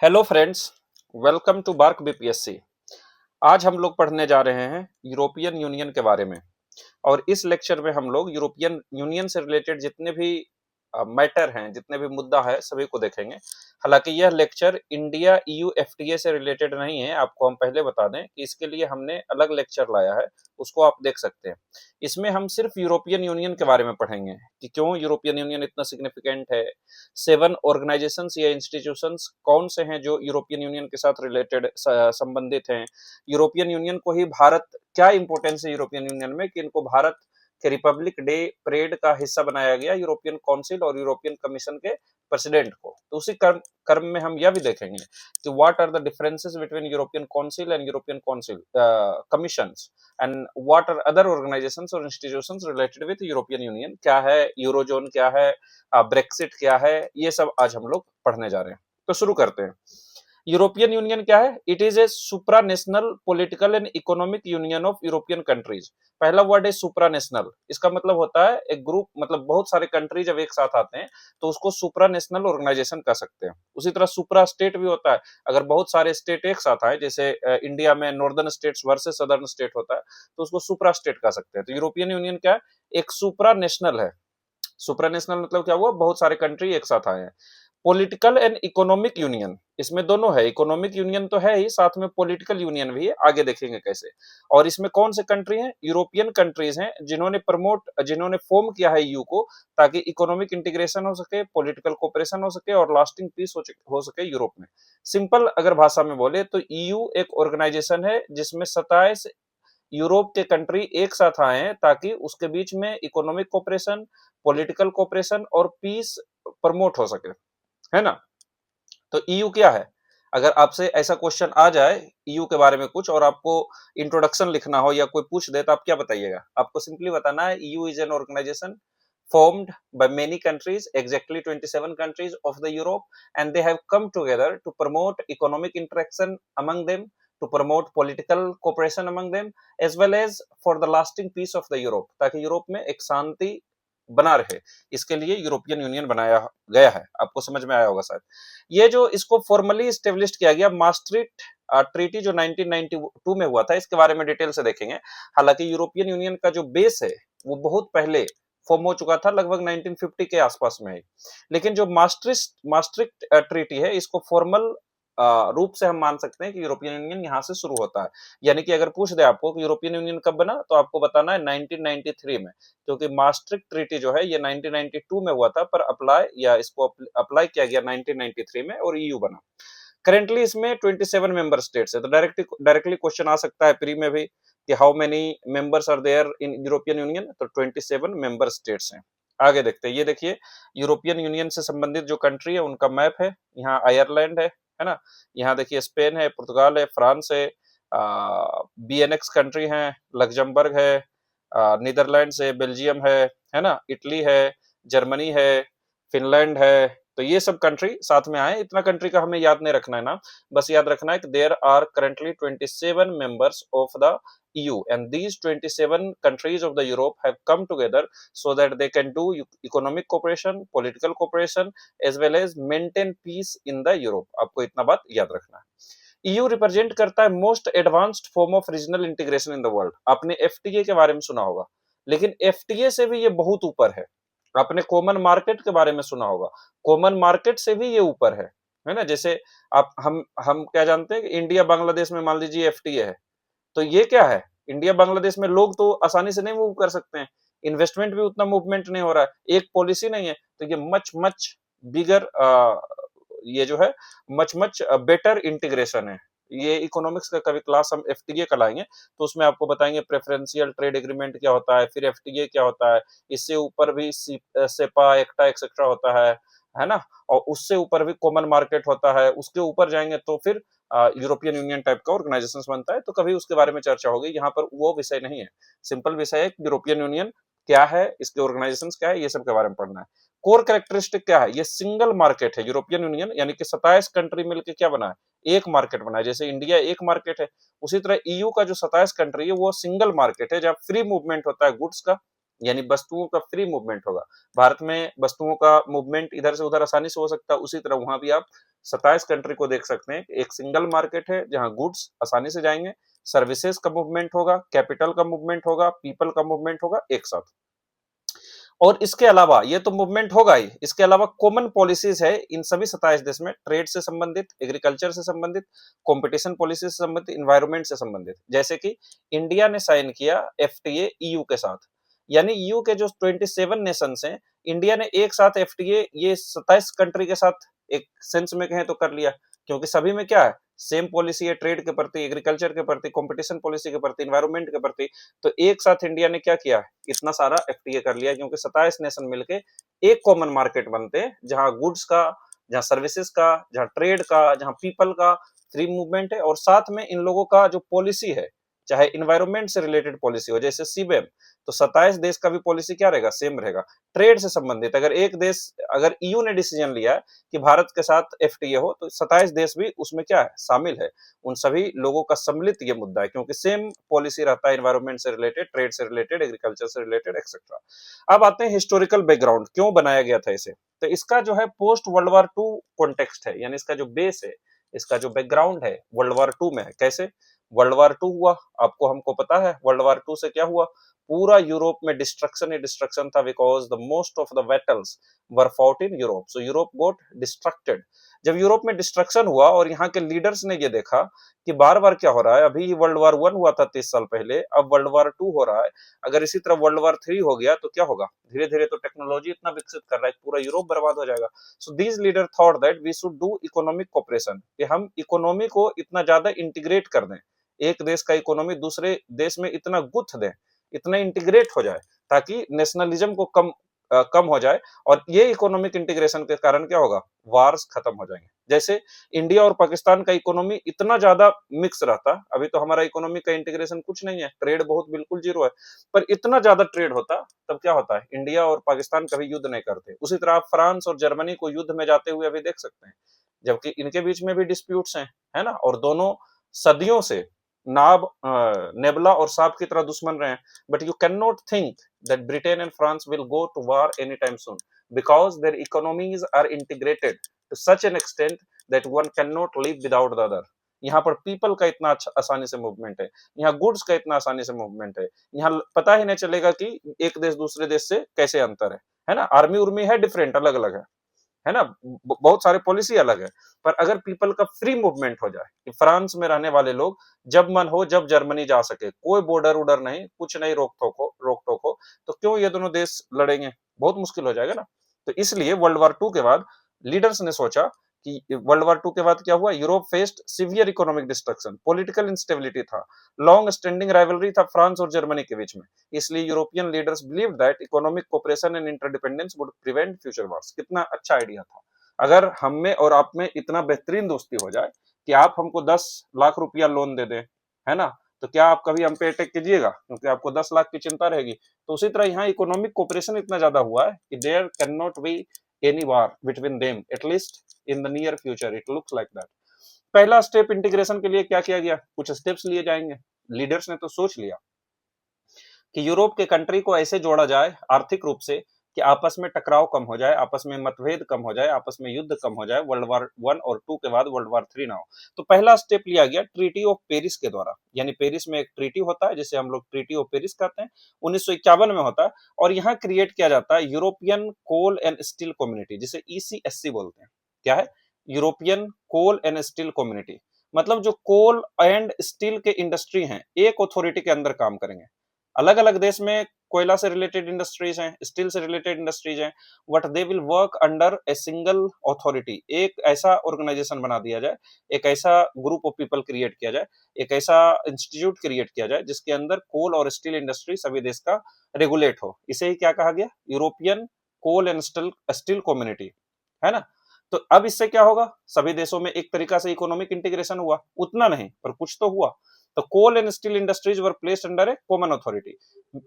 Hello friends, welcome to Bark BPSC. आज हम लोग पढ़ने जा रहे हैं यूरोपियन यूनियन के बारे में। और इस लेक्चर में हम लोग यूरोपियन यूनियन से रिलेटेड जितने भी मैटर हैं, जितने भी मुद्दा है, सभी को देखेंगे। हालांकि यह लेक्चर इंडिया ईयू एफटीए से रिलेटेड नहीं है। आपको हम पहले बता दें कि इसके लिए हमने अलग लेक्चर लाया है, उसको आप देख सकते हैं। इसमें हम सिर्फ यूरोपियन यूनियन के बारे में पढ़ेंगे कि क्यों यूरोपियन यूनियन इतना सिग्निफिकेंट है। 7 ऑर्गेनाइजेशंस या इंस्टीट्यूशंस कौन से हैं जो यूरोपियन यूनियन के साथ रिलेटेड संबंधित हैं। यूरोपियन यूनियन को ही भारत, क्या इंपॉर्टेंस है यूरोपियन यूनियन में कि इनको भारत के रिपब्लिक डे परेड का हिस्सा बनाया गया, यूरोपियन काउंसिल और यूरोपियन कमीशन के प्रेसिडेंट को। तो उसी क्रम में हम यह भी देखेंगे कि what are the differences between European council and European council commissions and what are other organisations और institutions related with European union. क्या है यूरोजोन, क्या है ब्रेक्सिट, क्या है, ये सब आज हम लोग पढ़ने जा रहे हैं। तो शुरू करते हैं। यूरोपियन यूनियन क्या है? It is a supranational political and economic union of European countries. पहला वर्ड है सुप्रानेशनल। इसका मतलब होता है एक ग्रुप, मतलब बहुत सारे कंट्री जब एक साथ आते हैं तो उसको सुप्रानेशनल ऑर्गेनाइजेशन कह सकते हैं। उसी तरह सुप्रा स्टेट भी होता है। अगर बहुत सारे स्टेट एक साथ आए, जैसे इंडिया में northern states versus southern state होता है, तो उसको सुप्रा स्टेट कह सकते हैं। तो यूरोपियन यूनियन क्या है? एक सुप्रा नेशनल है। सुप्रानेशनल मतलब क्या हुआ? बहुत सारे कंट्री एक साथ आए हैं। पॉलिटिकल एंड इकोनॉमिक यूनियन, इसमें दोनों है। इकोनॉमिक यूनियन तो है ही, साथ में पॉलिटिकल यूनियन भी है, आगे देखेंगे कैसे। और इसमें कौन से कंट्री हैं? यूरोपियन कंट्रीज हैं जिन्होंने फॉर्म किया है ईयू को, ताकि इकोनॉमिक इंटीग्रेशन हो सके, पॉलिटिकल कोऑपरेशन हो सके और लास्टिंग पीस हो सके यूरोप में। सिंपल अगर भाषा में बोले तो ईयू एक ऑर्गेनाइजेशन है जिसमें 27 यूरोप के कंट्री एक साथ आए हैं, ताकि उसके बीच में इकोनॉमिक कोऑपरेशन, पॉलिटिकल कोऑपरेशन और पीस प्रमोट हो सके, है ना। तो ईयू क्या है? अगर आपसे ऐसा क्वेश्चन आ जाए ईयू के बारे में कुछ, और आपको इंट्रोडक्शन लिखना हो या कोई पूछ दे, तो आप क्या बताइएगा? आपको सिंपली बताना है EU is an organization formed by many countries, exactly 27 countries of the Europe, and they have come together to promote economic interaction among them, to promote political cooperation among them, as well as for the lasting peace of the Europe, ताकि Europe में एक शांति बना रहे। इसके लिए European union बनाया गया है। आपको समझ में आया होगा शायद। ये जो इसको फॉर्मली स्टेब्लिश किया गया, मास्ट्रिक्ट ट्रीटी जो 1992 में हुआ था, इसके बारे में डिटेल से देखेंगे। हालांकि यूरोपियन यूनियन का जो बेस है वो बहुत पहले फॉर्म हो चुका था, लगभग 1950 के आसपास में है। लेकिन जो मास्ट्रिक्ट ट्रीटी है, इसको फॉर्मल रूप से हम मान सकते हैं कि यूरोपियन यूनियन यहां से शुरू होता है। यानी कि अगर पूछ दे आपको कि यूरोपियन यूनियन कब बना, तो आपको बताना है 1993 में, क्योंकि मास्ट्रिक्ट ट्रीटी जो है ये 1992 में हुआ था, पर इसको अप्लाई किया गया 1993 में और ईयू बना। करेंटली इसमें 27 मेंबर स्टेट्स है। तो डायरेक्टली क्वेश्चन आ सकता है प्री में भी कि how many members are there in European Union. तो 27 मेंबर स्टेट्स हैं। आगे देखते हैं। ये देखिए, यूरोपियन यूनियन से संबंधित जो कंट्री है उनका मैप है। यहाँ आयरलैंड है ना। यहाँ देखिए स्पेन है, पुर्तगाल है, फ्रांस है, बीएनएक्स कंट्री है, लग्जमबर्ग है, नीदरलैंड है, बेल्जियम है ना, इटली है, जर्मनी है, फिनलैंड है। तो ये सब कंट्री साथ में आए। इतना कंट्री का हमें याद नहीं रखना है ना, बस याद रखना है कि there are currently 27 members of the EU, and these 27 countries of the Europe have come together so that they can do economic cooperation, political cooperation, as well as maintain peace in the Europe. आपको इतना बात याद रखना है। EU represent करता है most advanced form of regional integration in the world. आपने FTA के बारे में सुना होगा, लेकिन FTA से भी ये बहुत ऊपर है। आपने कॉमन मार्केट के बारे में सुना होगा, कॉमन मार्केट से भी ये ऊपर है ना। जैसे आप हम क्या जानते हैं कि इंडिया बांग्लादेश में मान लीजिए FTA है, तो ये क्या है? इंडिया बांग्लादेश में लोग तो आसानी से नहीं मूव कर सकते हैं, इन्वेस्टमेंट भी उतना मूवमेंट नहीं हो रहा है, एक पॉलिसी नहीं है। तो ये मच मच बिगर, ये जो है मच मच बेटर इंटीग्रेशन है। ये इकोनॉमिक्स का कभी क्लास हम FTA का लाएंगे, तो उसमें आपको बताएंगे प्रेफरेंशियल ट्रेड एग्रीमेंट क्या होता है, फिर FTA क्या होता है। इससे ऊपर भी सेपा, एक्टा एक्सेट्रा होता है ना। और उससे ऊपर भी कॉमन मार्केट होता है। उसके ऊपर जाएंगे तो फिर यूरोपियन यूनियन टाइप का ऑर्गेनाइजेशन बनता है। तो कभी उसके बारे में चर्चा होगी, यहाँ पर वो विषय नहीं है। सिंपल विषय है यूरोपियन यूनियन क्या है, इसके ऑर्गेनाइजेशन क्या है, ये सब के बारे में पढ़ना है। कोर कैरेक्टरिस्टिक क्या है? ये सिंगल मार्केट है यूरोपियन यूनियन, यानी कि 27 कंट्री मिलकर क्या बना है? एक मार्केट बना है। जैसे इंडिया एक मार्केट है, उसी तरह EU का जो 27 कंट्री है वो सिंगल मार्केट है, जहाँ फ्री मूवमेंट होता है गुड्स का, यानी वस्तुओं का फ्री मूवमेंट होगा। भारत में वस्तुओं का मूवमेंट इधर से उधर आसानी से हो सकता है, उसी तरह वहां भी आप 27 कंट्री को देख सकते हैं। एक सिंगल मार्केट है जहां गुड्स आसानी से जाएंगे, सर्विसेज का मूवमेंट होगा, कैपिटल का मूवमेंट होगा, पीपल का मूवमेंट होगा एक साथ। और इसके अलावा ये तो मूवमेंट होगा ही, इसके अलावा कॉमन पॉलिसीज है इन सभी 27 देश में, ट्रेड से संबंधित, एग्रीकल्चर से संबंधित, कंपटीशन पॉलिसी से संबंधित, इन्वायरमेंट से संबंधित। जैसे कि इंडिया ने साइन किया एफटीए ईयू के साथ, यानी ईयू के जो 27 नेशंस हैं, इंडिया ने एक साथ एफटीए ये 27 कंट्री के साथ एक सेंस में कहें तो कर लिया, क्योंकि सभी में क्या है, सेम पॉलिसी है, ट्रेड के प्रति, एग्रीकल्चर के प्रति, कंपटीशन पॉलिसी के प्रति, इन्वायरमेंट के प्रति। तो एक साथ इंडिया ने क्या किया, इतना सारा एफटीए कर लिया, क्योंकि 27 नेशन मिलके एक कॉमन मार्केट बनते हैं, जहां गुड्स का, जहां सर्विसेज का, जहां ट्रेड का, जहां पीपल का फ्री मूवमेंट है। और साथ में इन लोगों का जो पॉलिसी है, चाहे इन्वायरमेंट से रिलेटेड पॉलिसी हो, जैसे सीबेम, तो 27 देश का भी पॉलिसी क्या रहेगा, सेम रहेगा। ट्रेड से संबंधित अगर एक देश, अगर ईयू ने डिसीजन लिया है कि भारत के साथ एफटीए हो, तो 27 देश भी उसमें क्या है, शामिल है। उन सभी लोगों का सम्मिलित ये मुद्दा है, क्योंकि सेम पॉलिसी रहता है, इन्वायरमेंट से रिलेटेड, ट्रेड से रिलेटेड, एग्रीकल्चर से रिलेटेड, एक्सेट्रा। अब आते हैं हिस्टोरिकल बैकग्राउंड, क्यों बनाया गया था इसे। तो इसका जो है post world war two context है, यानी इसका जो बेस है, इसका जो बैकग्राउंड है वर्ल्ड वार टू में है। कैसे वर्ल्ड वार टू हुआ, आपको हमको पता है वर्ल्ड वार टू से क्या हुआ, पूरा यूरोप में डिस्ट्रक्शन ही डिस्ट्रक्शन था, because the most of the battles were fought in Europe, so Europe got destructed. जब यूरोप में डिस्ट्रक्शन हुआ और यहाँ के लीडर्स ने ये देखा कि बार बार क्या हो रहा है, अभी वर्ल्ड वार वन हुआ था 30 साल पहले, अब वर्ल्ड वार टू हो रहा है, अगर इसी तरह वर्ल्ड वार थ्री हो गया तो क्या होगा, धीरे धीरे तो टेक्नोलॉजी इतना विकसित कर रहा है, पूरा यूरोप बर्बाद हो जाएगा। So these leader thought that we should do economic cooperation, कि हम इकोनॉमी को इतना ज्यादा इंटीग्रेट कर दें, एक देश का इकोनॉमी दूसरे देश में इतना गुथ दें, इतना इंटीग्रेट हो जाए, ताकि नेशनलिज्म को कम हो जाए। और ये इकोनॉमिक इंटीग्रेशन के कारण क्या होगा, वार्स खत्म हो जाएंगे। जैसे इंडिया और पाकिस्तान का इकोनॉमी इतना ज्यादा मिक्स रहता, अभी तो हमारा इकोनॉमी का इंटीग्रेशन कुछ नहीं है, ट्रेड बहुत बिल्कुल जीरो है, पर इतना ज्यादा ट्रेड होता, तब क्या होता है, इंडिया और पाकिस्तान कभी युद्ध नहीं करते। उसी तरह आप फ्रांस और जर्मनी को युद्ध में जाते हुए अभी देख सकते हैं, जबकि इनके बीच में भी डिस्प्यूट्स हैं, है ना, और दोनों सदियों से नाब नेबला और सांप की तरह दुश्मन रहे हैं। But you can not think that Britain and France will go to war anytime soon, because their economies are integrated to such an extent that one cannot live without the other. यहाँ पर people का इतना आसानी से movement है, यहाँ goods का इतना आसानी से मूवमेंट है, यहाँ पता ही नहीं चलेगा कि एक देश दूसरे देश से कैसे अंतर है ना। आर्मी उर्मी है डिफरेंट, अलग अलग है ना, बहुत सारे पॉलिसी अलग है, पर अगर पीपल का फ्री मूवमेंट हो जाए कि फ्रांस में रहने वाले लोग जब मन हो जब जर्मनी जा सके, कोई बॉर्डर उडर नहीं, कुछ नहीं रोक टोक हो, तो क्यों ये दोनों देश लड़ेंगे, बहुत मुश्किल हो जाएगा ना। तो इसलिए वर्ल्ड वार टू के बाद लीडर्स ने सोचा कि वर्ल्ड वार टू के बाद क्या हुआ, Europe faced severe economic destruction, political instability था, लॉन्ग स्टैंडिंग राइवलरी था फ्रांस और जर्मनी के बीच में। इसलिए European leaders believe that economic cooperation and interdependence would prevent future Wars. कितना अच्छा आइडिया था, अगर हम में और आप में इतना बेहतरीन दोस्ती हो जाए कि आप हमको 10 लाख रुपया लोन दे दें, है ना, तो क्या आप कभी हम पे अटैक कीजिएगा, क्योंकि आपको 10 लाख की चिंता रहेगी। तो उसी तरह यहाँ इकोनॉमिक कोऑपरेशन इतना ज्यादा हुआ है कि there can not be any war between them, at least in the near future it looks like that. पहला स्टेप इंटीग्रेशन के लिए क्या किया गया, कुछ स्टेप्स लिए जाएंगे। लीडर्स ने तो सोच लिया कि यूरोप के कंट्री को ऐसे जोड़ा जाए आर्थिक रूप से कि आपस में टकराव कम हो जाए, आपस में मतभेद कम हो जाए, आपस में युद्ध कम हो जाए, वर्ल्ड वार वन और टू के बाद वर्ल्ड वार थ्री ना हो। तो पहला स्टेप लिया गया ट्रीटी ऑफ पेरिस के द्वारा, यानी पेरिस में एक ट्रीटी होता है जिसे हम लोग ट्रीटी ऑफ पेरिस कहते हैं, 1951 में होता है, और यहाँ क्रिएट किया जाता है European coal and steel community, जिसे ईसीएससी बोलते हैं। क्या है, European coal and steel community, मतलब जो कोल एंड स्टील के इंडस्ट्री हैं एक अथॉरिटी के अंदर काम करेंगे। अलग अलग देश में कोयला से रिलेटेड इंडस्ट्रीज हैं, स्टील से रिलेटेड इंडस्ट्रीज हैं, but they will work under a single authority. एक ऐसा ऑर्गेनाइजेशन बना दिया जाए, एक ऐसा ग्रुप ऑफ पीपल क्रिएट किया जाए, एक ऐसा इंस्टीट्यूट क्रिएट किया जाए जिसके अंदर कोल और स्टील इंडस्ट्री सभी देश का रेगुलेट हो। इसे ही क्या कहा गया, European coal and steel community, है ना। तो अब इससे क्या होगा, सभी देशों में एक तरीका से इकोनॉमिक इंटीग्रेशन हुआ, उतना नहीं पर कुछ तो हुआ। तो coal and steel industries were placed under a common authority,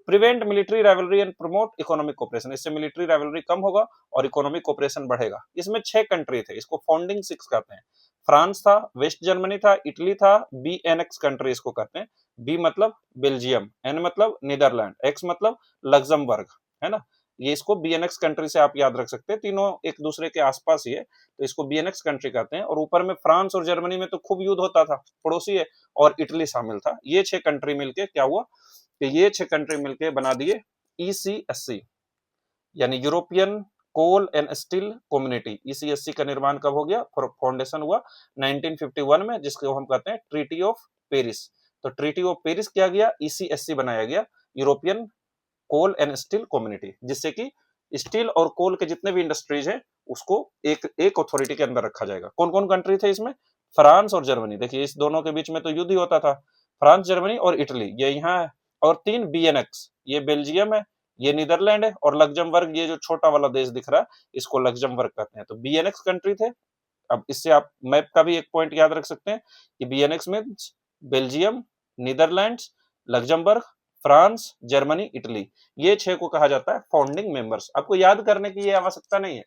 prevent military rivalry and promote economic cooperation. इससे मिलिट्री राइवलरी कम होगा और इकोनॉमिक कोऑपरेशन बढ़ेगा। इसमें 6 कंट्री थे, इसको फाउंडिंग 6 कहते हैं। फ्रांस था, वेस्ट जर्मनी था, इटली था, बीएनएक्स कंट्री इसको कहते हैं, बी मतलब बेल्जियम, एन मतलब नीदरलैंड, एक्स मतलब लग्जमबर्ग, है ना। ये इसको बीएनएक्स कंट्री से आप याद रख सकते हैं, तीनों एक दूसरे के आसपास ही है, तो इसको बीएनएक्स कंट्री कहते हैं। और ऊपर में फ्रांस और जर्मनी में तो खूब युद्ध होता था, पड़ोसी है, और इटली शामिल था। ये 6 कंट्री मिलके क्या हुआ कि ये 6 कंट्री मिलके बना दिए ईसीएससी, यानी European coal and steel community. ECSC का निर्माण कब हो गया, फाउंडेशन हुआ 1951 में, जिसको हम कहते हैं ट्रीटी ऑफ पेरिस। तो ट्रीटी ऑफ पेरिस किया गया, ईसीएससी बनाया गया, European coal and steel community, जिससे कि स्टील और कोल के जितने भी इंडस्ट्रीज हैं उसको एक एक अथॉरिटी के अंदर रखा जाएगा। कौन कौन कंट्री थे इसमें, फ्रांस और जर्मनी। देखिए इस दोनों के बीच में तो युद्ध ही होता था, फ्रांस जर्मनी और इटली ये यहाँ है। और 3 बीएनएक्स, ये बेल्जियम है, ये नीदरलैंड है, और लग्जमबर्ग ये जो छोटा वाला देश दिख रहा है इसको लग्जमबर्ग कहते हैं। तो बीएनएक्स कंट्री थे। अब इससे आप मैप का भी एक पॉइंट याद रख सकते हैं कि बीएनएक्स में Belgium, Netherlands, Luxembourg, France, Germany, Italy, ये 6 को कहा जाता है फाउंडिंग मेंबर्स। आपको याद करने की ये आवश्यकता नहीं है,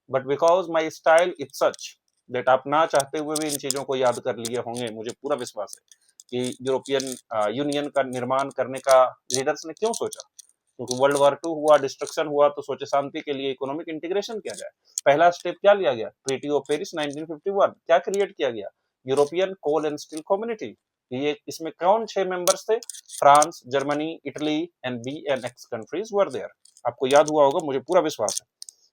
but because my style it's such that आप ना चाहते हुए भी इन चीजों को याद कर लिए होंगे। मुझे पूरा विश्वास है कि यूरोपियन यूनियन का निर्माण करने का लीडर्स ने क्यों सोचा, क्योंकि वर्ल्ड वॉर 2 हुआ, डिस्ट्रक्शन हुआ, तो सोचे शांति के लिए इकोनॉमिक इंटीग्रेशन किया जाए। पहला स्टेप क्या लिया गया, ट्रीटी ऑफ पेरिस 1951। क्या क्रिएट किया गया, European coal and steel community. ये इसमें कौन 6 मेंबर्स थे, France, Germany, Italy and Benelux countries were there. आपको याद हुआ होगा, मुझे पूरा विश्वास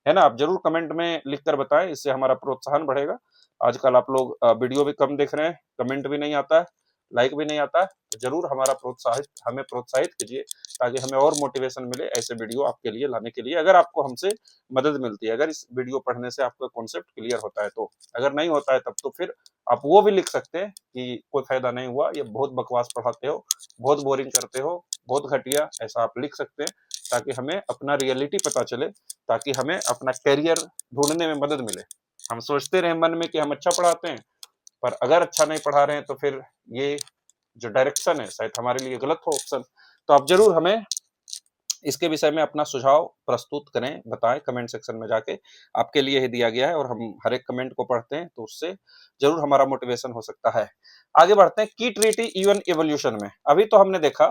है ना। आप जरूर कमेंट में लिख कर बताएं, इससे हमारा प्रोत्साहन बढ़ेगा। आजकल आप लोग वीडियो भी कम देख रहे हैं, कमेंट भी नहीं आता है, लाइक भी नहीं आता है, तो जरूर हमें प्रोत्साहित कीजिए, ताकि हमें और मोटिवेशन मिले ऐसे वीडियो आपके लिए लाने के लिए। अगर आपको हमसे मदद मिलती है, अगर इस वीडियो पढ़ने से आपका कॉन्सेप्ट क्लियर होता है तो, अगर नहीं होता है तब तो फिर आप वो भी लिख सकते हैं कि कोई फायदा नहीं हुआ, ये बहुत बकवास पढ़ाते हो, बहुत बोरिंग करते हो, बहुत घटिया, ऐसा आप लिख सकते हैं, ताकि हमें अपना रियलिटी पता चले, ताकि हमें अपना कैरियर ढूंढने में मदद मिले। हम सोचते रहे मन में कि हम अच्छा पढ़ाते हैं, पर अगर अच्छा नहीं पढ़ा रहे हैं तो फिर ये जो डायरेक्शन है शायद हमारे लिए गलत हो ऑप्शन। तो आप जरूर हमें इसके विषय में अपना सुझाव प्रस्तुत करें, बताएं कमेंट सेक्शन में जाके। आपके लिए ही दिया गया है और हम हर एक कमेंट को पढ़ते हैं, तो उससे जरूर हमारा मोटिवेशन हो सकता है। आगे बढ़ते हैं की ट्रीटी यूएन इवोल्यूशन में। अभी तो हमने देखा,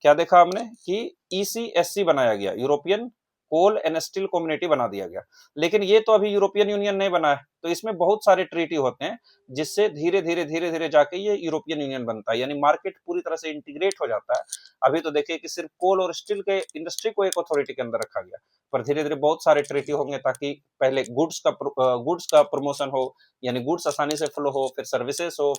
क्या देखा हमने कि ईसीएससी बनाया गया, European coal and steel community बना दिया गया। लेकिन ये तो अभी यूरोपियन यूनियन नहीं बना है, तो इसमें बहुत सारे ट्रीटी होते हैं जिससे धीरे धीरे जाके ये यूरोपियन यूनियन बनता है, यानी मार्केट पूरी तरह से इंटीग्रेट हो जाता है। अभी तो देखिए कि सिर्फ कोल और स्टील के इंडस्ट्री को एक अथॉरिटी के अंदर रखा गया, पर धीरे धीरे बहुत सारे ट्रीटी होंगे, ताकि पहले गुड्स का प्रमोशन हो, यानी गुड्स आसानी से फ्लो हो, फिर सर्विसेज हो,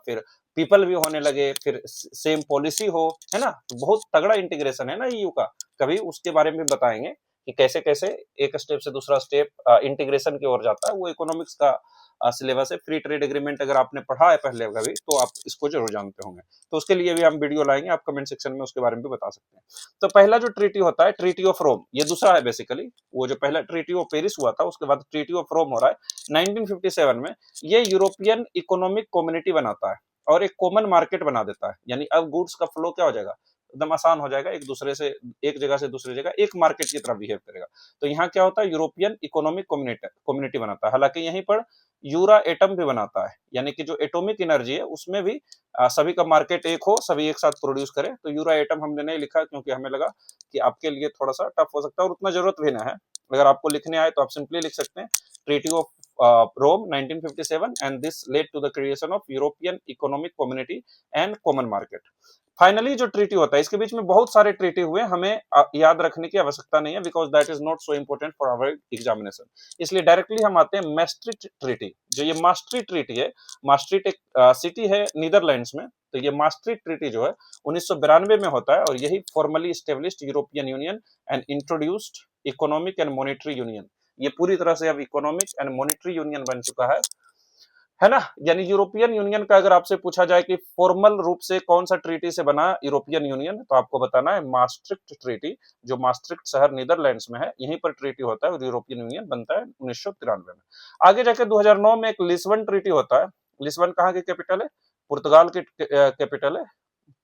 फिर पीपल भी होने लगे, फिर सेम पॉलिसी हो, है ना। तो बहुत तगड़ा इंटीग्रेशन है ना ईयू का, कभी उसके बारे में बताएंगे कि कैसे कैसे एक स्टेप से दूसरा स्टेप इंटीग्रेशन की ओर जाता है। वो इकोनॉमिक्स का सिलेबस है। फ्री ट्रेड एग्रीमेंट अगर आपने पढ़ा है पहले कभी, तो आप इसको जरूर जानते होंगे, तो उसके लिए भी हम वीडियो लाएंगे, आप कमेंट सेक्शन में उसके बारे में भी बता सकते हैं। तो पहला जो ट्रीटी होता है ट्रीटी ऑफ रोम, ये दूसरा है बेसिकली। वो जो पहला ट्रीटी ऑफ पेरिस हुआ था, उसके बाद ट्रीटी ऑफ रोम हो रहा है 1957 में। ये यूरोपियन इकोनॉमिक कम्युनिटी बनाता है और एक कॉमन मार्केट बना देता है, यानी अब गुड्स का फ्लो क्या हो जाएगा, एकदम आसान हो जाएगा, एक दूसरे से एक जगह से दूसरी जगह एक मार्केट की तरह बिहेव करेगा। तो यहाँ क्या होता है, यूरोपियन इकोनॉमिक कम्युनिटी बनाता है। हालांकि यहीं पर यूरा एटम भी बनाता है, यानी कि जो एटॉमिक एनर्जी है उसमें भी सभी का मार्केट एक हो, सभी एक साथ प्रोड्यूस करें। तो यूरा एटम हमने नहीं लिखा क्योंकि हमें लगा कि आपके लिए थोड़ा सा टफ हो सकता है और उतना जरूरत भी ना है। अगर आपको लिखने आए तो आप सिंपली लिख सकते हैं treaty of Rome 1957 and this led to the creation of European Economic Community and Common Market। Finally जो ट्रीटी होता है, इसके बीच में बहुत सारे ट्रीटी हुए, हमें याद रखने की आवश्यकता नहीं है, because that is not so important for our examination. इसलिए डायरेक्टली हम आते हैं maastricht ट्रीटी। जो ये maastricht ट्रीटी है, maastricht एक सिटी है नीदरलैंड्स में, तो ये maastricht ट्रीटी जो है 1992 में होता है, और यही formally established European union and introduced economic and monetary union. ये पूरी तरह से अब इकोनॉमिक एंड मॉनेटरी यूनियन बन चुका है ना। यानी यूरोपियन यूनियन का अगर आपसे पूछा जाए कि फॉर्मल रूप से कौन सा ट्रीटी से बना यूरोपियन यूनियन, तो आपको बताना है maastricht ट्रीटी, जो maastricht शहर नीदरलैंड्स में है, यहीं पर ट्रीटी होता है और यूरोपियन यूनियन बनता है 1993 में। आगे जाके 2009 में एक लिस्बन ट्रीटी होता है। लिस्बन कहाँ की कैपिटल है, पुर्तगाल की कैपिटल है,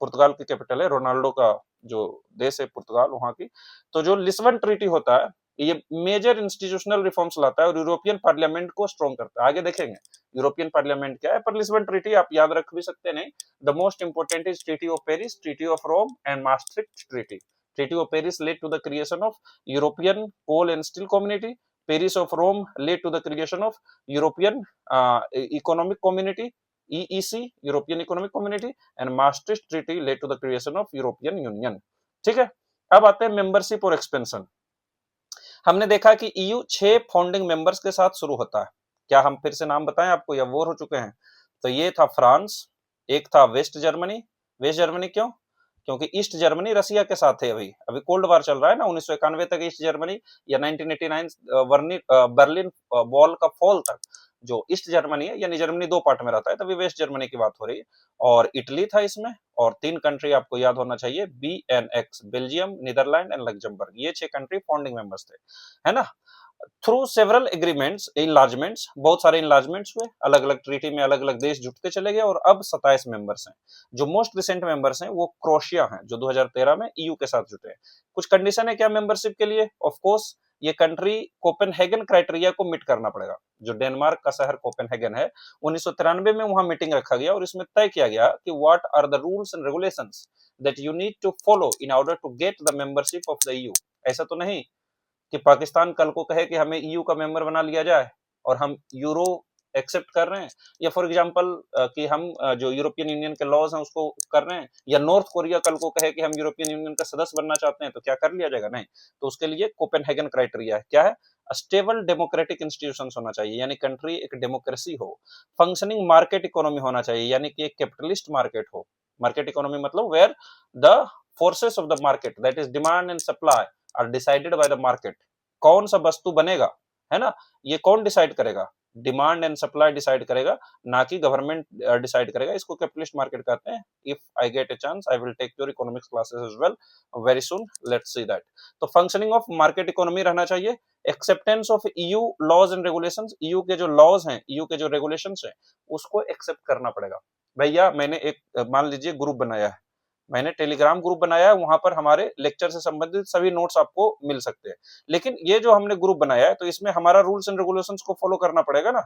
पुर्तगाल की कैपिटल है, रोनाल्डो का जो देश है पुर्तगाल, वहां की। तो जो लिस्बन ट्रीटी होता है ये मेजर इंस्टीट्यूशनल रिफॉर्म्स लाता है और यूरोपियन पार्लियामेंट को स्ट्रॉन्ग करता है। आगे देखेंगे यूरोपियन पार्लियामेंट क्या है। पर लिस्बन ट्रीटी आप याद रख भी सकते नहीं। The most important is treaty of Paris, treaty of Rome and maastricht treaty. Treaty of Paris led to the creation of European coal and steel community. Paris of Rome led to the creation of European economic community, EEC, European economic community, and maastricht treaty led to the creation of European Union. ठीक है, अब आते हैं membership और expansion. हमने देखा कि EU 6 founding members के साथ शुरू होता है। क्या हम फिर से नाम बताएं आपको या बोर हो चुके हैं? तो ये था फ्रांस, एक था वेस्ट जर्मनी। वेस्ट जर्मनी क्यों? क्योंकि ईस्ट जर्मनी रसिया के साथ है। अभी कोल्ड वार चल रहा है ना, 1991 तक ईस्ट जर्मनी या 1989 बर्लिन वॉल का फॉल तक जो ईस्ट जर्मनी है, यानी जर्मनी दो पार्ट में रहता है, तभी वेस्ट जर्मनी की बात हो रही है। और इटली था इसमें, और 3 कंट्री आपको याद होना चाहिए, BNX, Belgium, Netherland and Luxembourg. ये 6 कंट्री फाउंडिंग मेंबर्स थे, है ना। थ्रू सेवरल एग्रीमेंट्स, इनलार्जमेंट्स, बहुत सारे इनलार्जमेंट्स हुए, अलग अलग ट्रीटी में अलग अलग देश जुटते चले गए, और अब 27 मेंबर्स हैं। जो मोस्ट रिसेंट मेंबर्स हैं वो क्रोएशिया हैं, जो 2013 में EU के साथ जुटे हैं। कुछ कंडीशन है क्या मेंबरशिप के लिए? ऑफ कोर्स ये कंट्री कोपेनहेगन क्राइटेरिया को मीट करना पड़ेगा। जो डेनमार्क का शहर कोपेनहेगन है, 1993 में वहां मीटिंग रखा गया और इसमें तय किया गया कि what are the rules and regulations that you need to follow in order to get the membership of the EU। ऐसा तो नहीं कि पाकिस्तान कल को कहे कि हमें EU का मेंबर बना लिया जाए और हम यूरो एक्सेप्ट कर रहे हैं, या फॉर एग्जांपल कि हम जो यूरोपियन यूनियन के लॉज हैं उसको कर रहे हैं, या नॉर्थ कोरिया कल को कहे कि हम यूरोपियन यूनियन का सदस्य बनना चाहते हैं, तो क्या कर लिया जाएगा? नहीं। तो उसके लिए कोपेनहेगन क्राइटेरिया है। क्या है? स्टेबल डेमोक्रेटिक इंस्टीट्यूशंस होना चाहिए, यानी कंट्री एक डेमोक्रेसी हो। फंक्शनिंग मार्केट इकोनॉमी होना चाहिए, यानी कि एक कैपिटलिस्ट मार्केट हो। मार्केट इकोनॉमी मतलब where the forces of the market, that is demand and supply, are decided by the market. कौन सा वस्तु बनेगा, है ना, ये कौन डिसाइड करेगा? डिमांड एंड सप्लाई डिसाइड करेगा, ना कि गवर्नमेंट डिसाइड करेगा। इसको कैपिटलिस्ट मार्केट कहते हैं। If I get a chance I will take your economics classes as well very soon, let's see that. तो फंक्शनिंग ऑफ मार्केट इकोनॉमी रहना चाहिए। Acceptance of EU laws and regulations, EU के जो laws हैं, EU के जो regulations हैं, उसको एक्सेप्ट करना पड़ेगा। भैया मैंने एक मान लीजिए ग्रुप बनाया है, मैंने टेलीग्राम ग्रुप बनाया है, वहां पर हमारे लेक्चर से संबंधित सभी नोट्स आपको मिल सकते हैं। लेकिन ये जो हमने ग्रुप बनाया है, तो इसमें हमारा रूल्स एंड रेगुलेशंस को फॉलो करना पड़ेगा ना,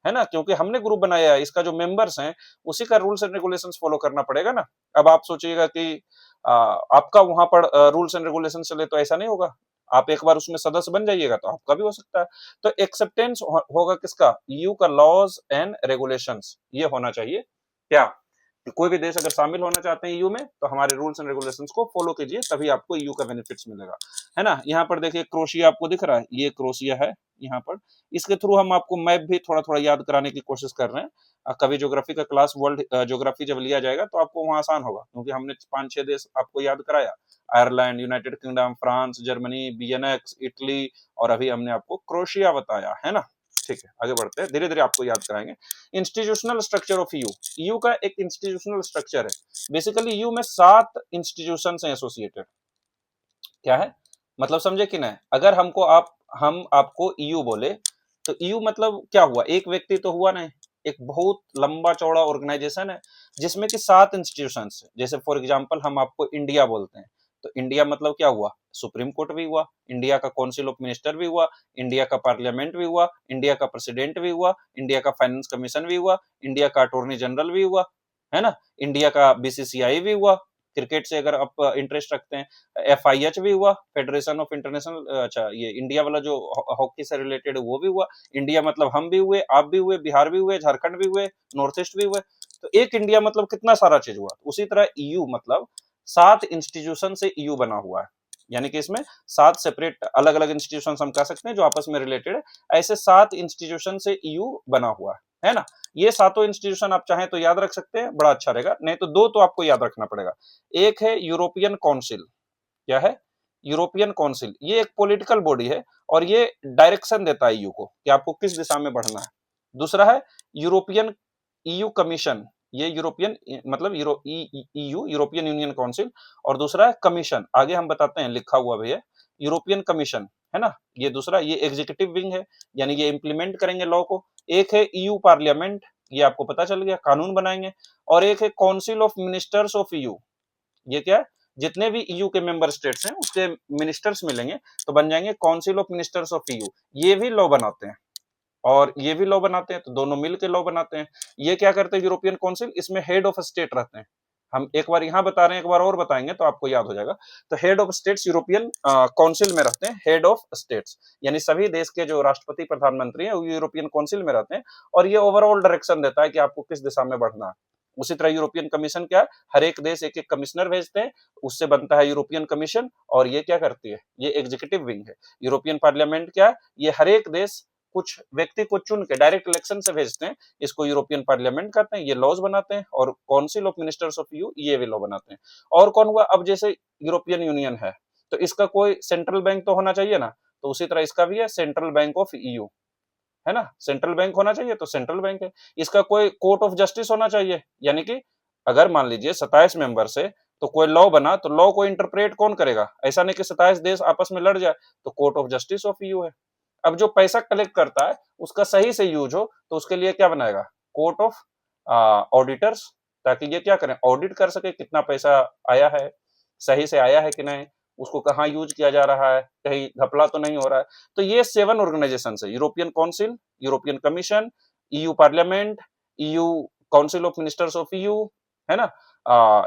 है ना, क्योंकि हमने ग्रुप बनाया है, इसका जो मेंबर्स हैं उसी का रूल्स एंड रेगुलेशंस फॉलो करना पड़ेगा ना। अब आप सोचिएगा कि आपका वहां पर रूल्स एंड रेगुलेशन चले, तो ऐसा नहीं होगा। आप एक बार उसमें सदस्य बन जाइएगा तो आपका भी हो सकता है। तो एक्सेप्टेंस होगा किसका? EU का लॉज एंड रेगुलेशंस, ये होना चाहिए। क्या कि कोई भी देश अगर शामिल होना चाहते हैं EU में, तो हमारे रूल्स एंड रेगुलेशंस को फॉलो कीजिए, तभी आपको EU का बेनिफिट्स मिलेगा, है ना। यहाँ पर देखिए क्रोएशिया आपको दिख रहा है, ये क्रोएशिया है यहाँ पर। इसके थ्रू हम आपको मैप भी थोड़ा थोड़ा याद कराने की कोशिश कर रहे हैं। कभी ज्योग्राफी का क्लास, वर्ल्ड ज्योग्राफी जब लिया जाएगा तो आपको वहां आसान होगा, क्योंकि हमने 5-6 देश आपको याद कराया, Ireland, United kingdom, France, Germany, BNX, Italy, और अभी हमने आपको क्रोएशिया बताया, है ना। ठीक है, आगे बढ़ते हैं, धीरे धीरे आपको याद कराएंगे। इंस्टीट्यूशनल स्ट्रक्चर ऑफ EU का एक इंस्टीट्यूशनल स्ट्रक्चर है। बेसिकली EU में 7 इंस्टीट्यूशन हैं एसोसिएटेड। क्या है मतलब, समझे कि नहीं? अगर हम आपको EU बोले, तो EU मतलब क्या हुआ? एक व्यक्ति तो हुआ नहीं, एक बहुत लंबा चौड़ा ऑर्गेनाइजेशन है जिसमें कि 7 इंस्टीट्यूशंस है। जैसे फॉर एग्जांपल हम आपको इंडिया बोलते हैं, तो इंडिया मतलब क्या हुआ? सुप्रीम कोर्ट भी हुआ, इंडिया का काउंसिल ऑफ मिनिस्टर भी हुआ, इंडिया का पार्लियामेंट भी हुआ, इंडिया का प्रेसिडेंट भी हुआ, इंडिया का फाइनेंस कमीशन भी हुआ, इंडिया का अटॉर्नी जनरल भी हुआ, है ना, इंडिया का BCCI भी हुआ, क्रिकेट से अगर आप इंटरेस्ट रखते हैं, FIH भी हुआ, फेडरेशन ऑफ इंटरनेशनल, अच्छा ये इंडिया वाला जो हॉकी से रिलेटेड है वो भी हुआ। इंडिया मतलब हम भी हुए, आप भी हुए, बिहार भी हुए, झारखंड भी हुए, नॉर्थ ईस्ट भी हुए। तो एक इंडिया मतलब कितना सारा चीज हुआ। उसी तरह EU मतलब 7 इंस्टीट्यूशन से EU बना हुआ है, यानी कि इसमें 7 सेपरेट अलग अलग इंस्टीट्यूशन हम कह सकते हैं जो आपस में रिलेटेड है। ऐसे 7 इंस्टीट्यूशन से EU बना हुआ है ना। ये 7 इंस्टीट्यूशन आप चाहें तो याद रख सकते हैं, बड़ा अच्छा रहेगा। नहीं तो 2 तो आपको याद रखना पड़ेगा। एक है यूरोपियन काउंसिल। क्या है? European council. ये एक पॉलिटिकल बॉडी है और ये डायरेक्शन देता है EU को कि आपको किस दिशा में बढ़ना है। दूसरा है यूरोपियन EU कमीशन। ये यूरोपियन मतलब EU यूरोपियन यूनियन काउंसिल, और दूसरा है कमीशन, आगे हम बताते हैं, लिखा हुआ भी है यूरोपियन कमीशन, है ना। ये दूसरा, ये एग्जीक्यूटिव विंग है, यानी ये इंप्लीमेंट करेंगे लॉ को। एक है EU पार्लियामेंट, ये आपको पता चल गया, कानून बनाएंगे। और एक है council of ministers of EU। ये क्या है? जितने भी ईयू के मेंबर स्टेट्स हैं उसके मिनिस्टर्स मिलेंगे तो बन जाएंगे council of ministers of EU. ये भी लॉ बनाते हैं और ये भी लॉ बनाते हैं, तो दोनों मिलकर लॉ बनाते हैं। ये क्या करते हैं यूरोपियन काउंसिल, इसमें हेड ऑफ स्टेट रहते हैं। हम एक बार यहाँ बता रहे हैं, एक बार और बताएंगे तो आपको याद हो जाएगा। तो head of states European council में रहते हैं, हेड ऑफ स्टेट्स यानी सभी देश के जो राष्ट्रपति प्रधानमंत्री हैं वो यूरोपियन काउंसिल में रहते हैं और ये ओवरऑल डायरेक्शन देता है कि आपको किस दिशा में बढ़ना है। उसी तरह यूरोपियन कमीशन क्या है, हर एक देश एक एक कमिश्नर भेजते हैं, उससे बनता है यूरोपियन कमीशन और ये क्या करती है, ये एग्जीक्यूटिव विंग है। यूरोपियन पार्लियामेंट क्या है, ये हर एक देश कुछ व्यक्ति को चुन के डायरेक्ट इलेक्शन से भेजते हैं, इसको यूरोपियन पार्लियामेंट कहते हैं। ये लॉज बनाते हैं और council of ministers of you ये भी लॉ बनाते हैं। और कौन हुआ, अब जैसे यूरोपियन यूनियन है तो इसका कोई सेंट्रल बैंक तो होना चाहिए ना, तो उसी तरह इसका भी है सेंट्रल बैंक ऑफ ईयू, है ना, सेंट्रल बैंक होना चाहिए तो सेंट्रल बैंक है। इसका कोई कोर्ट ऑफ जस्टिस होना चाहिए, यानी कि अगर मान लीजिए 27 मेंबर से तो कोई लॉ बना तो लॉ को इंटरप्रेट कौन करेगा, ऐसा नहीं कि 27 देश आपस में लड़ जाए, तो court of justice of EU है। अब जो पैसा कलेक्ट करता है उसका सही से यूज हो तो उसके लिए क्या बनाएगा, कोर्ट ऑफ ऑडिटर्स, ताकि ये क्या करें, ऑडिट कर सके कितना पैसा आया है, सही से आया है कि नहीं, उसको कहाँ यूज किया जा रहा है, कहीं घपला तो नहीं हो रहा है। तो ये 7 ऑर्गेनाइजेशन है, European council, European commission, EU parliament, EU council of ministers of EU, है ना,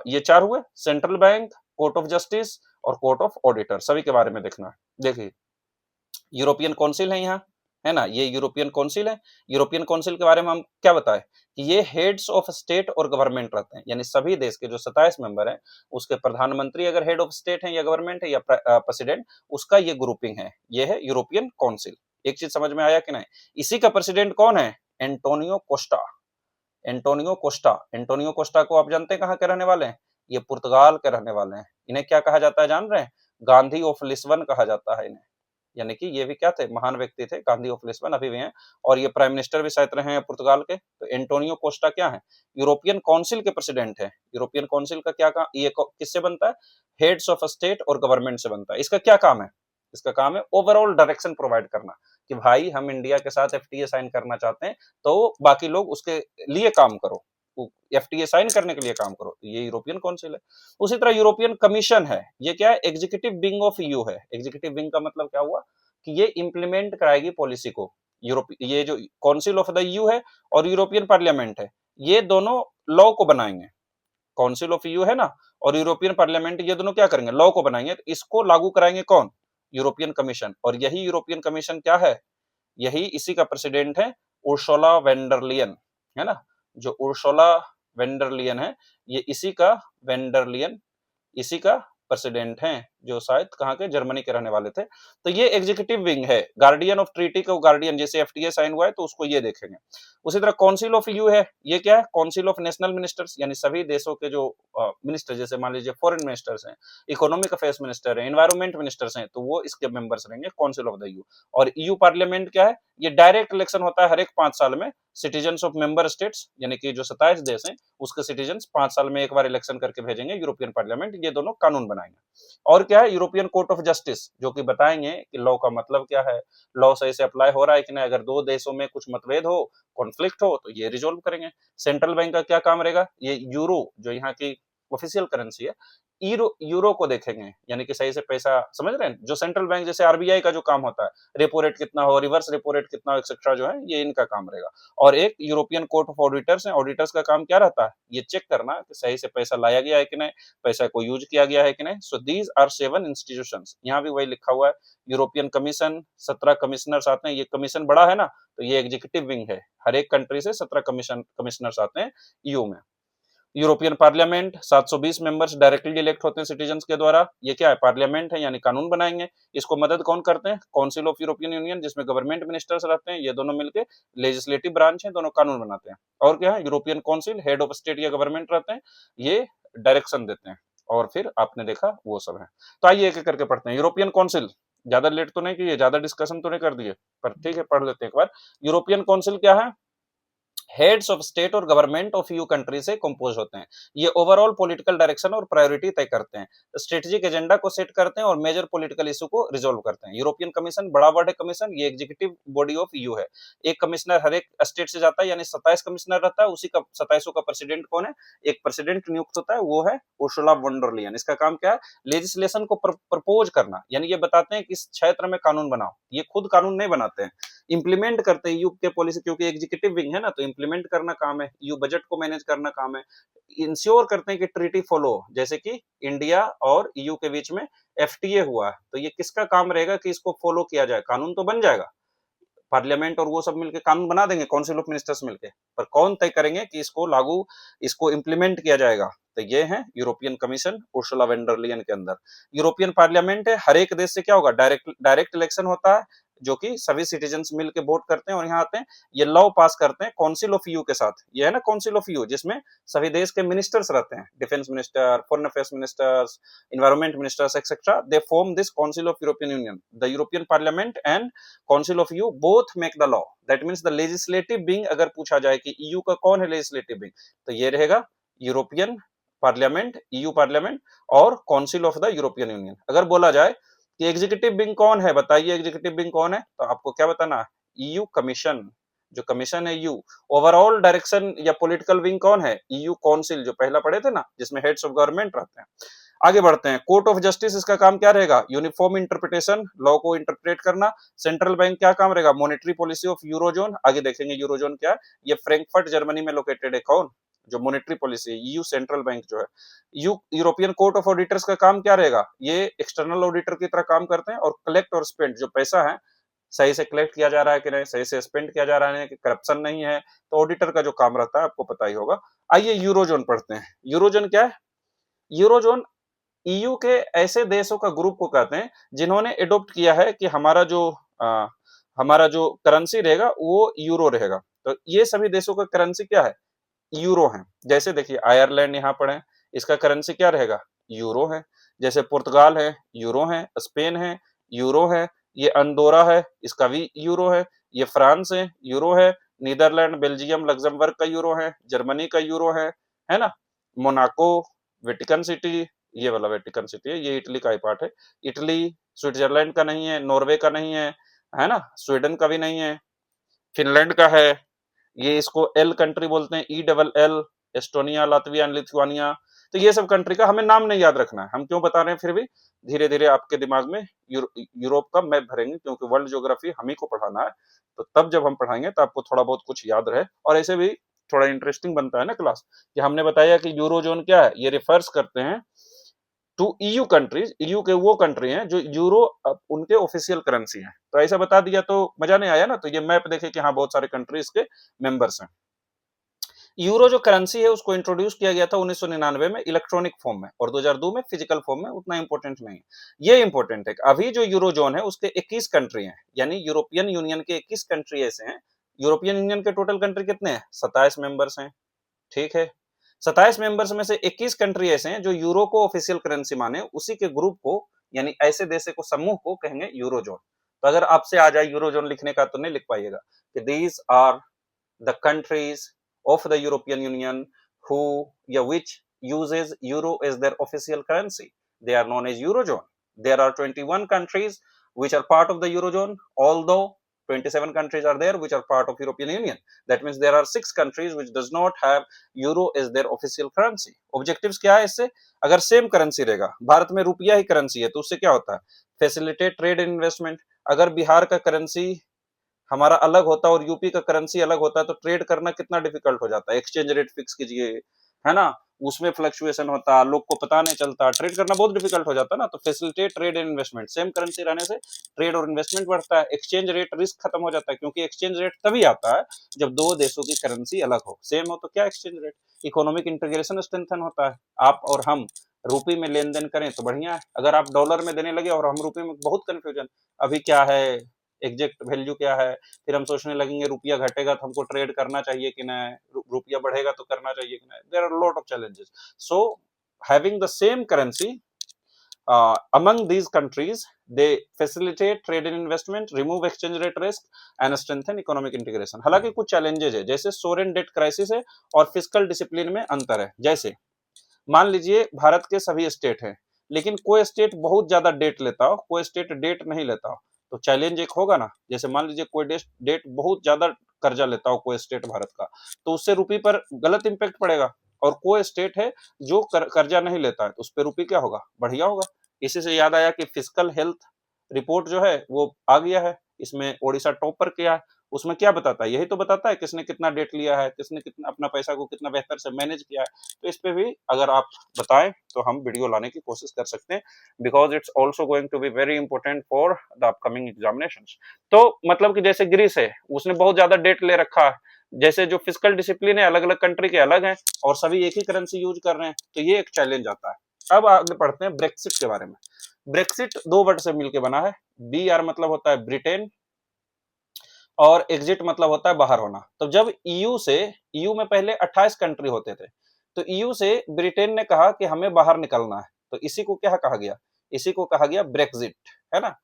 ये 4 हुए, central bank, court of justice और कोर्ट ऑफ ऑडिटर, सभी के बारे में देखना है। देखिए यूरोपियन काउंसिल है यहाँ, है ना, ये यूरोपियन काउंसिल है। यूरोपियन काउंसिल के बारे में हम क्या बताएं कि ये हेड्स ऑफ स्टेट और गवर्नमेंट रहते हैं, यानी सभी देश के जो 27 मेंबर हैं उसके प्रधानमंत्री अगर हेड ऑफ स्टेट है या गवर्नमेंट है या प्रेसिडेंट, उसका ये ग्रुपिंग है, ये है यूरोपियन काउंसिल। एक चीज समझ में आया कि नहीं, इसी का प्रेसिडेंट कौन है, Antonio Costa. Antonio Costa, Antonio Costa को आप जानते हैं कहाँ के रहने वाले हैं, ये पुर्तगाल के रहने वाले हैं। इन्हें क्या कहा जाता है जान रहे हैं, गांधी ऑफ लिस्बन कहा जाता है इन्हें, यानी कि ये भी क्या थे, महान व्यक्ति थे, गांधी ऑफ लिस्बन अभी भी हैं और ये प्राइम मिनिस्टर भी शायद रहे हैं पुर्तगाल के। तो एंटोनियो कोस्टा क्या है, यूरोपियन काउंसिल के प्रेसिडेंट है। यूरोपियन काउंसिल का क्या काम, ये किससे बनता है, हेड्स ऑफ स्टेट और गवर्नमेंट से बनता है। इसका क्या काम है, इसका काम है ओवरऑल डायरेक्शन प्रोवाइड करना कि भाई हम इंडिया के साथ एफटीए साइन करना चाहते हैं तो बाकी लोग उसके लिए काम करो, एफटीए साइन करने के लिए काम करो, तो ये यूरोपियन काउंसिल है। उसी तरह यूरोपियन कमीशन है, ये क्या है, एग्जीक्यूटिव विंग ऑफ ईयू है। एग्जीक्यूटिव विंग का मतलब क्या हुआ कि ये इंप्लीमेंट कराएगी पॉलिसी को। यूरोप, ये जो काउंसिल ऑफ द ईयू है और यूरोपियन पार्लियामेंट है, ये दोनों लॉ को बनाएंगे। काउंसिल ऑफ ईयू है ना और यूरोपियन पार्लियामेंट, ये दोनों क्या करेंगे, लॉ को बनाएंगे, तो इसको लागू कराएंगे कौन, यूरोपियन कमीशन। और यही यूरोपियन कमीशन क्या है, यही इसी का प्रेसिडेंट है उर्सुला वेंडरलियन, है ना, जो उर्सुला वेंडरलियन है, ये इसी का प्रेसिडेंट हैं, जो शायद कहाँ के, जर्मनी के रहने वाले थे। तो ये एग्जीक्यूटिव विंग है, गार्डियन ऑफ ट्रीटी का गार्डियन, जैसे एफटीए साइन हुआ है तो उसको ये देखेंगे। उसी तरह काउंसिल ऑफ ईयू है, ये क्या है, काउंसिल ऑफ नेशनल मिनिस्टर्स, यानी सभी देशों के जो मिनिस्टर, जैसे मान लीजिए फॉरेन मिनिस्टर्स हैं, इकोनॉमिक अफेयर्स मिनिस्टर हैं, एनवायरमेंट मिनिस्टर्स हैं, तो वो इसके मेंबर्स रहेंगे काउंसिल ऑफ द ईयू। और ईयू पार्लियामेंट क्या है, ये डायरेक्ट इलेक्शन होता है हर एक 5 साल में, सिटीजन्स ऑफ मेंबर स्टेट्स, यानी कि जो 27 देश हैं उसके सिटीजन्स 5 साल में एक बार इलेक्शन करके भेजेंगे यूरोपियन पार्लियामेंट, ये दोनों कानून बनाएंगे। और क्या है, यूरोपियन कोर्ट ऑफ जस्टिस, जो कि बताएंगे कि लॉ का मतलब क्या है, लॉ सही से अप्लाई हो रहा है कि नहीं, अगर 2 देशों में कुछ मतभेद हो, कॉन्फ्लिक्ट हो, तो ये रिजोल्व करेंगे। सेंट्रल बैंक का क्या काम रहेगा, ये यूरो जो यहाँ की ऑफिशियल करेंसी है, यूरो को देखेंगे, यानी कि सही से पैसा, समझ रहे हैं, जो सेंट्रल बैंक जैसे आरबीआई का जो काम होता है, रेपो रेट कितना हो, रिवर्स रेपो रेट कितना हो, एक्सेट्रा, जो है ये इनका काम रहेगा। और एक यूरोपियन कोर्ट ऑफ ऑडिटर्स है, ऑडिटर्स का काम क्या रहता है, ये चेक करना कि सही से पैसा लाया गया है कि नहीं, पैसा को यूज किया गया है कि नहीं। सो दीज आर 7 इंस्टीट्यूशंस, यहाँ भी वही लिखा हुआ है। यूरोपियन कमीशन 17 कमिश्नर्स आते हैं, ये कमीशन बड़ा है ना, तो ये एग्जीक्यूटिव विंग है, हर एक कंट्री से 17 कमिश्नर्स आते हैं ईयू में। European parliament 720 members directly elect होते हैं सिटीजन्स के द्वारा, ये क्या है, पार्लियामेंट है, यानी कानून बनाएंगे। इसको मदद कौन करते हैं, काउंसिल ऑफ यूरोपियन यूनियन, जिसमें गवर्नमेंट मिनिस्टर्स रहते हैं, ये दोनों मिलकर लेजिस्लेटिव ब्रांच है, दोनों कानून बनाते हैं। और क्या है, European council, head of state या गवर्नमेंट रहते हैं, ये डायरेक्शन देते हैं। और फिर आपने देखा वो सब है। तो आइए एक एक करके पढ़ते हैं। यूरोपियन काउंसिल, ज्यादा लेट तो नहीं किए, ज्यादा डिस्कशन तो नहीं कर दिए, पर ठीक है पढ़ लेते हैं एक बार। यूरोपियन काउंसिल क्या है, हेड्स ऑफ स्टेट और गवर्नमेंट ऑफ ईयू कंट्री से कंपोज होते हैं। ये ओवरऑल पॉलिटिकल डायरेक्शन और प्रायोरिटी तय करते हैं, स्ट्रेटेजिक एजेंडा को सेट करते हैं और मेजर पॉलिटिकल इशू को रिजोल्व करते हैं। यूरोपियन कमीशन बड़ा वर्ड है कमीशन, ये एग्जीक्यूटिव बॉडी ऑफ ईयू है। एक कमिश्नर हर एक स्टेट से जाता है, यानी 27 कमिश्नर रहता है, उसी का 27 का प्रेसिडेंट कौन है, एक प्रेसिडेंट नियुक्त होता है, वो है उर्सुला वॉन डर लेयन। इसका काम क्या है, लेजिस्लेशन को प्रपोज करना, यानी ये बताते हैं कि इस क्षेत्र में कानून बनाओ। ये खुद कानून नहीं बनाते हैं, इंप्लीमेंट करते हैं ईयू के पॉलिसी, क्योंकि एग्जीक्यूटिव विंग है ना, तो इंप्लीमेंट करना काम है, ईयू बजट को मैनेज करना काम है, इंश्योर करते हैं कि ट्रीटी फॉलो, जैसे कि इंडिया और ईयू के बीच में एफटीए हुआ है, तो ये किसका काम रहेगा कि इसको फॉलो किया जाए। कानून तो बन जाएगा, पार्लियामेंट और वो सब मिलकर कानून बना देंगे, काउंसिल ऑफ मिनिस्टर्स मिलके, पर कौन तय करेंगे कि इसको लागू, इसको इंप्लीमेंट किया जाएगा। तो ये है European commission Ursula von der Leyen के अंदर। यूरोपियन पार्लियामेंट है, हर एक देश से क्या होगा, डायरेक्ट इलेक्शन होता है, जो कि सभी सिटीजन्स मिलकर वोट करते हैं और यहाँ आते हैं, ये लॉ पास करते हैं काउंसिल ऑफ ईयू के साथ। ये है ना काउंसिल ऑफ ईयू, जिसमें सभी देश के मिनिस्टर्स रहते हैं, defence minister, foreign affairs ministers, environment ministers, etc. They form this Council of European Union. The European Parliament and Council of EU both make the law. That means the legislative being, अगर पूछा जाए कि EU का कौन है legislative being, तो ये रहेगा यूरोपियन पार्लियामेंट, ईयू पार्लियामेंट और council of the European Union. अगर बोला जाए कि एग्जीक्यूटिव विंग कौन है, बताइए एग्जीक्यूटिव विंग कौन है, तो आपको क्या बताना है, ईयू कमीशन, जो कमीशन है यू। ओवरऑल डायरेक्शन या पॉलिटिकल विंग कौन है, ईयू काउंसिल, जो पहला पढ़े थे ना, जिसमें हेड्स ऑफ गवर्नमेंट रहते हैं। आगे बढ़ते हैं, कोर्ट ऑफ जस्टिस, इसका काम क्या रहेगा, यूनिफॉर्म इंटरप्रिटेशन, लॉ को इंटरप्रेट करना। सेंट्रल बैंक क्या काम रहेगा, मॉनेटरी पॉलिसी ऑफ यूरोजोन। आगे देखेंगे यूरोजोन क्या, ये फ्रैंकफर्ट जर्मनी में लोकेटेड है, कौन, जो मॉनेटरी पॉलिसी है, ईयू सेंट्रल बैंक जो है। यूरोपियन कोर्ट ऑफ ऑडिटर्स का काम क्या रहेगा, ये एक्सटर्नल ऑडिटर की तरह काम करते हैं और कलेक्ट और स्पेंड, जो पैसा है सही से कलेक्ट किया जा रहा है कि नहीं, सही से स्पेंड किया जा रहा है कि करप्शन नहीं है, तो ऑडिटर का जो काम रहता है आपको पता ही होगा। आइए यूरोजोन पढ़ते हैं। यूरोजोन क्या है, यूरोजोन ईयू के ऐसे देशों का ग्रुप को कहते हैं जिन्होंने एडॉप्ट किया है कि हमारा जो करेंसी रहेगा वो यूरो रहेगा। तो ये सभी देशों का करेंसी क्या है, यूरो है। जैसे देखिए आयरलैंड यहाँ पर है, इसका करेंसी क्या रहेगा, यूरो है। जैसे पुर्तगाल है, यूरो है। स्पेन है, यूरो है। ये अंडोरा है, इसका भी यूरो है। ये फ्रांस है, यूरो है। नीदरलैंड, बेल्जियम, लग्जमबर्ग का यूरो है। जर्मनी का यूरो है ना। मोनाको, वेटिकन सिटी, ये वाला वेटिकन सिटी है, ये इटली का ही पार्ट है। इटली, स्विट्जरलैंड का नहीं है, नॉर्वे का नहीं है ना, स्वीडन का भी नहीं है, फिनलैंड का है। ये इसको एल कंट्री बोलते हैं, E double L, Estonia, Latvia, Lithuania. तो ये सब कंट्री का हमें नाम नहीं याद रखना है, हम क्यों बता रहे हैं, फिर भी धीरे धीरे आपके दिमाग में यूरोप का मैप भरेंगे, क्योंकि वर्ल्ड ज्योग्राफी हम ही को पढ़ाना है। तो तब जब हम पढ़ाएंगे तो आपको थोड़ा बहुत कुछ याद रहे, और ऐसे भी थोड़ा इंटरेस्टिंग बनता है ना क्लास, कि हमने बताया कि यूरोजोन क्या है, ये रिफर्स करते हैं टू ईयू कंट्रीज, ईयू के वो कंट्री हैं जो यूरो उनके ऑफिशियल करेंसी है। तो ऐसा बता दिया तो मजा नहीं आया ना, तो ये मैप देखे कि हाँ बहुत सारे कंट्रीज के मेंबर्स हैं। यूरो जो करेंसी है उसको इंट्रोड्यूस किया गया था 1999 में इलेक्ट्रॉनिक फॉर्म में, और 2002 में फिजिकल फॉर्म में, उतना इंपॉर्टेंट नहीं है। ये इंपॉर्टेंट है, अभी जो यूरो जोन है उसके 21 कंट्री हैं, यानी यूरोपियन यूनियन के 21 कंट्री ऐसे हैं। यूरोपियन यूनियन के टोटल कंट्री कितने हैं, 27 मेंबर्स हैं, ठीक है। 27 मेंबर्स में से 21 कंट्री ऐसे हैं जो यूरो को ऑफिशियल करेंसी माने, उसी के ग्रुप को, यानी ऐसे देश को, समूह को कहेंगे यूरोजोन। तो अगर आपसे आ जाए यूरोजोन लिखने का तो नहीं लिख पाइएगा कि these are the countries of the European Union who, yeah, which uses euro as their official currency. They are known as Eurozone. There are 21 countries which are part of the Eurozone, although 27 countries are there which are part of European Union. That means there are 6 countries which does not have euro as their official currency. Objectives क्या है इससे, अगर same currency रहेगा, भारत में रुपया ही currency है, तो उससे क्या होता है, फैसिलिटेट ट्रेड एंड इन्वेस्टमेंट। अगर बिहार का करेंसी हमारा अलग होता है और यूपी का करेंसी अलग होता है तो ट्रेड करना कितना डिफिकल्ट हो जाता है, एक्सचेंज रेट फिक्स कीजिए, है ना, उसमें फ्लक्चुएशन होता है, लोग को पता नहीं चलता, ट्रेड करना बहुत डिफिकल्ट हो जाता है ना। तो facilitate trade and investment, same currency रहने से ट्रेड और इन्वेस्टमेंट बढ़ता है, एक्सचेंज रेट रिस्क खत्म हो जाता है, क्योंकि एक्सचेंज रेट तभी आता है जब दो देशों की करेंसी अलग हो, सेम हो तो क्या exchange rate, economic integration strengthen होता है। आप और हम रुपये में लेन देन करें तो बढ़िया है, अगर आप डॉलर में देने लगे और हम रुपये में, बहुत कंफ्यूजन, अभी क्या है, एग्जैक्ट वैल्यू क्या है, फिर हम सोचने लगेंगे रुपया घटेगा तो हमको ट्रेड करना चाहिए कि नहीं, रुपया बढ़ेगा तो करना चाहिए कि नहीं, there are lot of challenges. So having the same currency among these countries they facilitate trade and investment, remove exchange rate risk and strengthen economic integration. हालांकि कुछ challenges है, जैसे sovereign debt crisis है और fiscal discipline में अंतर है। जैसे मान लीजिए भारत के सभी स्टेट हैं, लेकिन कोई स्टेट बहुत ज्यादा डेट लेता हो, कोई स्टेट डेट नहीं लेता हो, तो चैलेंज एक होगा ना। जैसे मान लीजिए कोई डेट बहुत ज्यादा कर्जा लेता हो कोई स्टेट भारत का, तो उससे रुपये पर गलत इंपैक्ट पड़ेगा। और कोई स्टेट है जो कर्जा नहीं लेता है, तो उस पर रुपये क्या होगा, बढ़िया होगा। इसी से याद आया कि फिजिकल हेल्थ रिपोर्ट जो है वो आ गया है, इसमें ओडिशा टॉप पर किया है। उसमें क्या बताता है, यही तो बताता है किसने कितना डेट लिया है, किसने कितना अपना पैसा को कितना बेहतर से मैनेज किया है। तो इस पे भी अगर आप बताएं तो हम वीडियो लाने की कोशिश कर सकते हैं, because it's also going to be very important for the upcoming examination. तो मतलब कि जैसे ग्रीस है, उसने बहुत ज्यादा डेट ले रखा है, जैसे जो फिजिकल डिसिप्लिन है अलग अलग कंट्री के अलग है और सभी एक ही करेंसी यूज कर रहे हैं, तो ये एक चैलेंज आता है। अब आगे पढ़ते हैं ब्रेक्सिट के बारे में। ब्रेक्सिट दो वर्ड से मिलकर बना है, बी आर मतलब होता है ब्रिटेन और एग्जिट मतलब होता है बाहर होना। तो जब ईयू में पहले 28 कंट्री होते थे, तो ईयू से ब्रिटेन ने कहा कि हमें बाहर निकलना है, तो इसी को क्या कहा गया, इसी को कहा गया ब्रेक्सिट, है ना।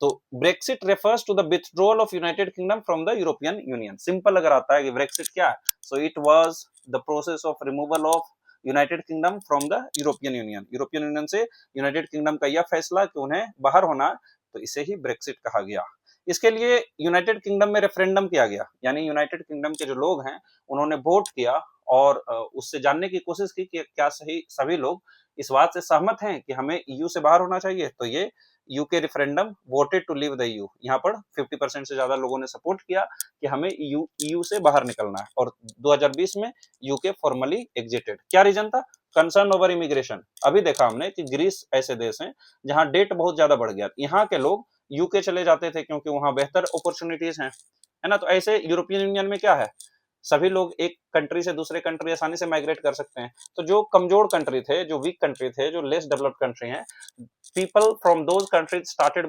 तो Brexit refers to the withdrawal of United Kingdom from the European Union. Simple अगर आता है कि ब्रेक्सिट क्या है, so it was the process of removal of United Kingdom from the European Union. European Union से यूनाइटेड किंगडम का यह फैसला कि उन्हें बाहर होना, तो इसे ही ब्रेक्सिट कहा गया। इसके लिए यूनाइटेड किंगडम में रेफरेंडम किया गया, यानी यूनाइटेड किंगडम के जो लोग हैं उन्होंने वोट किया और उससे जानने की कोशिश की कि क्या सभी लोग इस बात से सहमत हैं कि हमें ईयू से बाहर होना चाहिए। तो ये UK referendum voted to leave the EU, यहाँ पर 50% से ज्यादा लोगों ने सपोर्ट किया कि हमें ईयू से बाहर निकलना है। और 2020 में यूके फॉर्मली एग्जिटेड। क्या रीजन था, कंसर्न ओवर इमिग्रेशन। अभी देखा हमने कि ग्रीस ऐसे देश हैं जहां डेट बहुत ज्यादा बढ़ गया, यहाँ के लोग यूके चले जाते थे क्योंकि वहां बेहतर अपॉर्चुनिटीज हैं, है ना। तो ऐसे यूरोपियन यूनियन में क्या है, सभी लोग एक कंट्री से दूसरे कंट्री आसानी से माइग्रेट कर सकते हैं। तो जो कमजोर कंट्री थे, जो वीक कंट्री थे, जो लेस डेवलप्ड कंट्री हैं, people from those countries started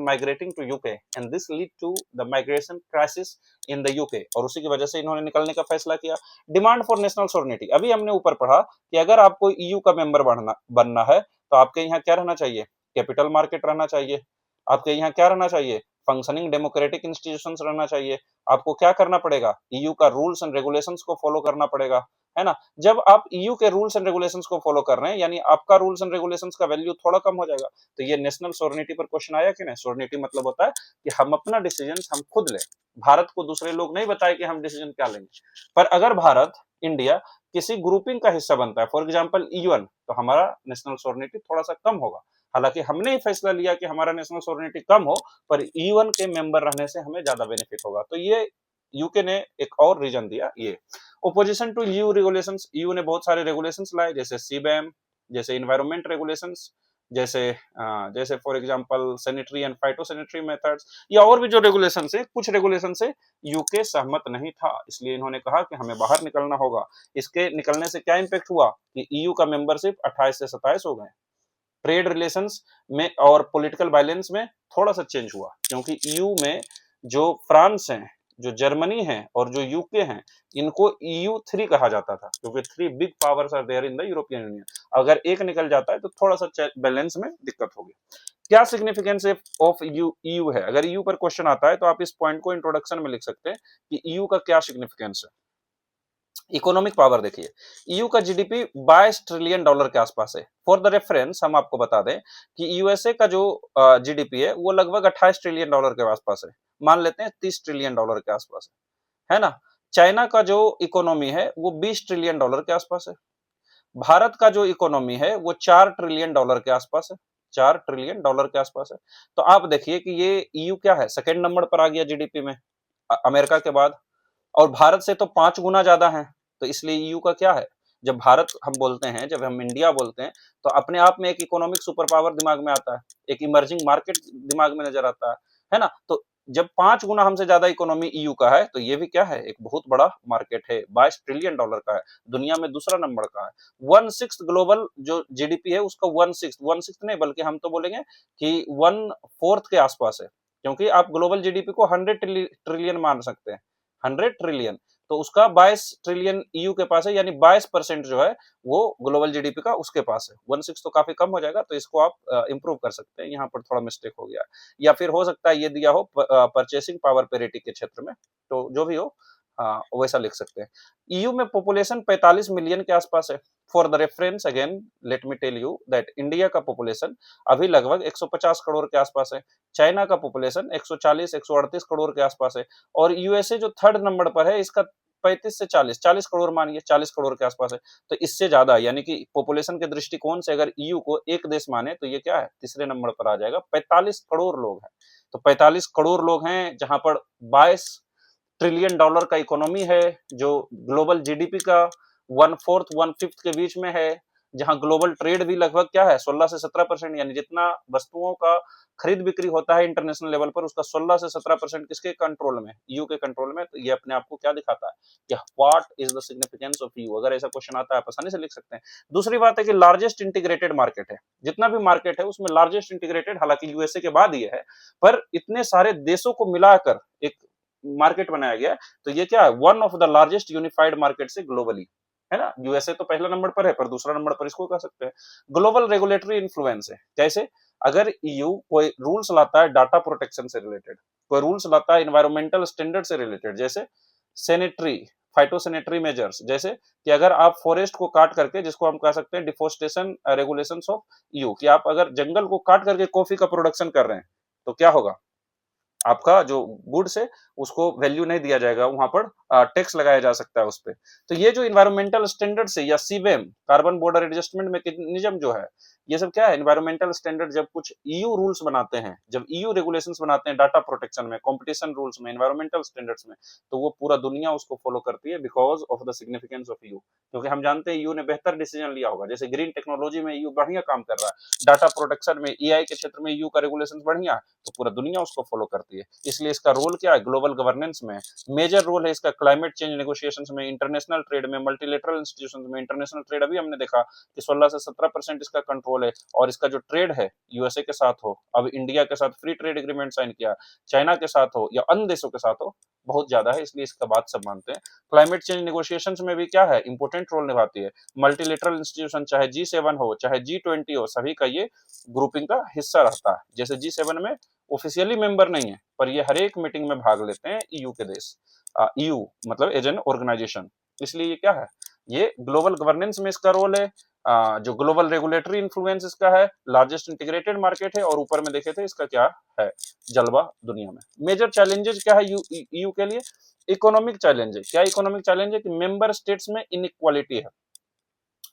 migrating to UK and this lead to the migration crisis in the UK। और उसी की वजह से इन्होंने निकलने का फैसला किया। डिमांड फॉर नेशनल सॉवरेनिटी, अभी हमने ऊपर पढ़ा कि अगर आपको ईयू का मेंबर बनना है तो आपके यहाँ क्या रहना चाहिए, कैपिटल मार्केट रहना चाहिए, आपके यहाँ क्या रहना चाहिए, फंक्शनिंग डेमोक्रेटिक इंस्टीट्यूशंस रहना चाहिए, आपको क्या करना पड़ेगा, ईयू का रूल्स एंड रेगुलेशंस को फॉलो करना पड़ेगा, है ना। जब आप ईयू के रूल्स एंड रेगुलेशंस को फॉलो कर रहे हैं, यानी आपका रूल्स एंड रेगुलेशंस का वैल्यू थोड़ा कम हो जाएगा। तो ये नेशनल सॉवरेनिटी पर क्वेश्चन आया कि नहीं। सॉवरेनिटी मतलब होता है कि हम अपना डिसीजन हम खुद लें, भारत को दूसरे लोग नहीं बताए कि हम डिसीजन क्या लेंगे। पर अगर भारत, इंडिया किसी ग्रुपिंग का हिस्सा बनता है, फॉर एग्जाम्पल यूएन, तो हमारा नेशनल सॉवरेनिटी थोड़ा सा कम होगा। हालांकि हमने ही फैसला लिया कि हमारा नेशनल सॉवरेनिटी कम हो, पर यूएन के मेंबर रहने से हमें ज्यादा बेनिफिट होगा। तो ये यूके ने एक और रीजन दिया। ये opposition to EU regulations, EU ने बहुत सारे रेगुलेशंस लाए, जैसे सीबैम, जैसे इन्वायरमेंट रेगुलेशंस, जैसे for example sanitary and phytosanitary methods, या और भी जो रेगुलेशन है, कुछ रेगुलेशन से यूके सहमत नहीं था, इसलिए इन्होंने कहा कि हमें बाहर निकलना होगा। इसके निकलने से क्या इंपैक्ट हुआ कि ईयू का मेंबरशिप 28 से 27 हो गए। ट्रेड रिलेशंस में और पॉलिटिकल वायलेंस में थोड़ा सा चेंज हुआ, क्योंकि ईयू में जो फ्रांस है, जो जर्मनी है और जो यूके हैं, इनको EU3 कहा जाता था, क्योंकि 3 big powers are there in the European Union. अगर एक निकल जाता है तो थोड़ा सा बैलेंस में दिक्कत होगी। क्या सिग्निफिकेंस ऑफ EU है, अगर EU पर क्वेश्चन आता है तो आप इस पॉइंट को इंट्रोडक्शन में लिख सकते हैं कि EU का क्या सिग्निफिकेंस है। इकोनॉमिक पावर देखिए, ईयू का जीडीपी 22 ट्रिलियन डॉलर के आसपास है। फॉर द रेफरेंस हम आपको बता दें कि यूएसए का जो जीडीपी है वो लगभग 28 ट्रिलियन डॉलर के आसपास है, मान लेते हैं 30 ट्रिलियन डॉलर के आसपास है ना। चाइना का जो इकोनॉमी है वो 20 ट्रिलियन डॉलर के आसपास है। भारत का जो इकोनॉमी है वो 4 ट्रिलियन डॉलर के आसपास है, 4 ट्रिलियन डॉलर के आसपास है। तो आप देखिए कि ये ईयू क्या है, सेकेंड नंबर पर आ गया जीडीपी में अमेरिका के बाद, और भारत से तो 5 गुना ज्यादा है। तो इसलिए ईयू का क्या है, जब भारत हम बोलते हैं, जब हम इंडिया बोलते हैं, तो अपने आप में एक इकोनॉमिक सुपर पावर दिमाग में आता है, एक इमर्जिंग मार्केट दिमाग में नजर आता है ना। तो जब 5 गुना हमसे ज्यादा इकोनॉमी ईयू का है, तो ये भी क्या है, एक बहुत बड़ा मार्केट है, 22 ट्रिलियन डॉलर का है, दुनिया में दूसरा नंबर का है। 1/6 ग्लोबल जो जीडीपी है उसका 1/6 नहीं, बल्कि हम तो बोलेंगे कि 1/4 के आसपास है, क्योंकि आप ग्लोबल जीडीपी को 100 ट्रिलियन मान सकते हैं, 100 ट्रिलियन। तो उसका 22 ट्रिलियन ईयू के पास है, यानी 22% जो है वो ग्लोबल जीडीपी का उसके पास है। 1/6 तो काफी कम हो जाएगा, तो इसको आप इंप्रूव कर सकते हैं। यहाँ पर थोड़ा मिस्टेक हो गया, या फिर हो सकता है ये दिया हो परचेसिंग पावर पेरिटी के क्षेत्र में, तो जो भी हो हाँ वैसा लिख सकते हैं। ईयू में पॉपुलेशन 45 मिलियन के आसपास है। For the reference again let me tell you that India का पॉपुलेशन अभी लगभग 150 करोड़ के आसपास है। चाइना का पॉपुलेशन 140-138 करोड़ के आसपास है, और यूएसए जो थर्ड नंबर पर है इसका 35 से 40 करोड़, मानिए 40 करोड़ के आसपास है। तो इससे ज्यादा, यानी कि पॉपुलेशन के दृष्टिकोण से अगर ईयू को एक देश माने तो ये क्या है, तीसरे नंबर पर आ जाएगा। 45 करोड़ लोग हैं, तो 45 करोड़ लोग हैं जहां पर 22 ट्रिलियन डॉलर का इकोनॉमी है, जो ग्लोबल जीडीपी का 1/4 1/5 के बीच में है, जहां ग्लोबल ट्रेड भी लगभग क्या है 16 से 17%, यानी जितना वस्तुओं का खरीद बिक्री होता है इंटरनेशनल लेवल पर उसका 16 से 17% किसके कंट्रोल में, ईयू के कंट्रोल में। तो ये अपने आप को क्या दिखाता है कि what is the significance of EU. अगर ऐसा क्वेश्चन आता है आप आसानी से लिख सकते हैं। दूसरी बात है कि लार्जेस्ट इंटीग्रेटेड मार्केट है, जितना भी मार्केट है उसमें लार्जेस्ट इंटीग्रेटेड, हालांकि यूएसए के बाद ये है, पर इतने सारे देशों को मिलाकर एक मार्केट बनाया गया है। तो ये क्या है, one of the largest unified market से ग्लोबली, है ना। यूएसए तो पहला नंबर पर है, पर दूसरा नंबर पर इसको कह सकते हैं। ग्लोबल रेगुलेटरी इन्फ्लुएंस है, कैसे, अगर ईयू कोई रूल्स लाता है डाटा प्रोटेक्शन से रिलेटेड, कोई रूल्स लाता है एनवायरमेंटल स्टैंडर्ड से रिलेटेड, जैसे सैनिटरी फाइटोसैनिटरी मेजर्स, जैसे कि अगर आप फॉरेस्ट को काट करके, जिसको हम कह सकते हैं डिफोरेस्टेशन रेगुलेशंस ऑफ ईयू, कि आप अगर जंगल को काट करके कॉफी का प्रोडक्शन कर रहे हैं तो क्या होगा, आपका जो गुड्स है उसको वैल्यू नहीं दिया जाएगा, वहां पर टैक्स लगाया जा सकता है उस पे। तो ये जो इन्वायरमेंटल स्टैंडर्ड से या सीबेम कार्बन बॉर्डर एडजस्टमेंट मैकेनिज्म जो है, ये सब क्या है, इन्वायरमेंटल स्टैंडर्ड। जब कुछ ईयू रूल्स बनाते हैं, जब ईयू रेगुलेशंस बनाते हैं डाटा प्रोटेक्शन में, कंपटीशन रूल्स में, इन्वायरमेंटल स्टैंडर्ड्स में, तो वो पूरा दुनिया उसको फॉलो करती है because of the significance of EU. क्योंकि हम जानते हैं ईयू ने बेहतर डिसीजन लिया होगा, जैसे ग्रीन टेक्नोलॉजी में ईयू बढ़िया काम कर रहा है, डाटा प्रोटेक्शन में एआई के क्षेत्र में ईयू का रेगुलेशन बढ़िया है, तो पूरा दुनिया उसको फॉलो करती है। इसलिए इसका रोल क्या है ग्लोबल गवर्नेंस में, मेजर रोल है इसका क्लाइमेट चेंज नेगोशिएशंस में, इंटरनेशनल ट्रेड में, मल्टीलेटरल इंस्टीट्यूशंस में। इंटरनेशनल ट्रेड अभी हमने देखा कि 16 से 17% इसका कंट्रोल है, और इसका जो ट्रेड है यूएसए के साथ हो, अब इंडिया के साथ फ्री ट्रेड एग्रीमेंट साइन किया, चाइना के साथ हो या अन्य देशों के साथ हो, बहुत ज्यादा है, इसलिए इसका बात सब मानते हैं। क्लाइमेट चेंज नेगोशिएशंस में भी क्या है, इंपोर्टेंट रोल निभाती है। मल्टीलेटरल इंस्टीट्यूशन चाहे G7 हो चाहे G20 हो, सभी का ये ग्रुपिंग का हिस्सा रहता है। जैसे G7 में ऑफिशियली मेंबर नहीं है, पर ये हर एक मीटिंग में भाग लेते हैं ईयू के देश, ईयू मतलब एज एन ऑर्गेनाइजेशन। इसलिए ये क्या है, ये ग्लोबल गवर्नेंस में इसका रोल है। जो ग्लोबल रेगुलेटरी इन्फ्लुएंस इसका है, लार्जेस्ट इंटीग्रेटेड मार्केट है, और ऊपर में देखे थे इसका क्या है, जलवा दुनिया में। मेजर चैलेंजेस क्या है ईयू के लिए, इकोनॉमिक चैलेंज है। क्या इकोनॉमिक चैलेंज है कि मेंबर स्टेट्स में इनइक्वालिटी है।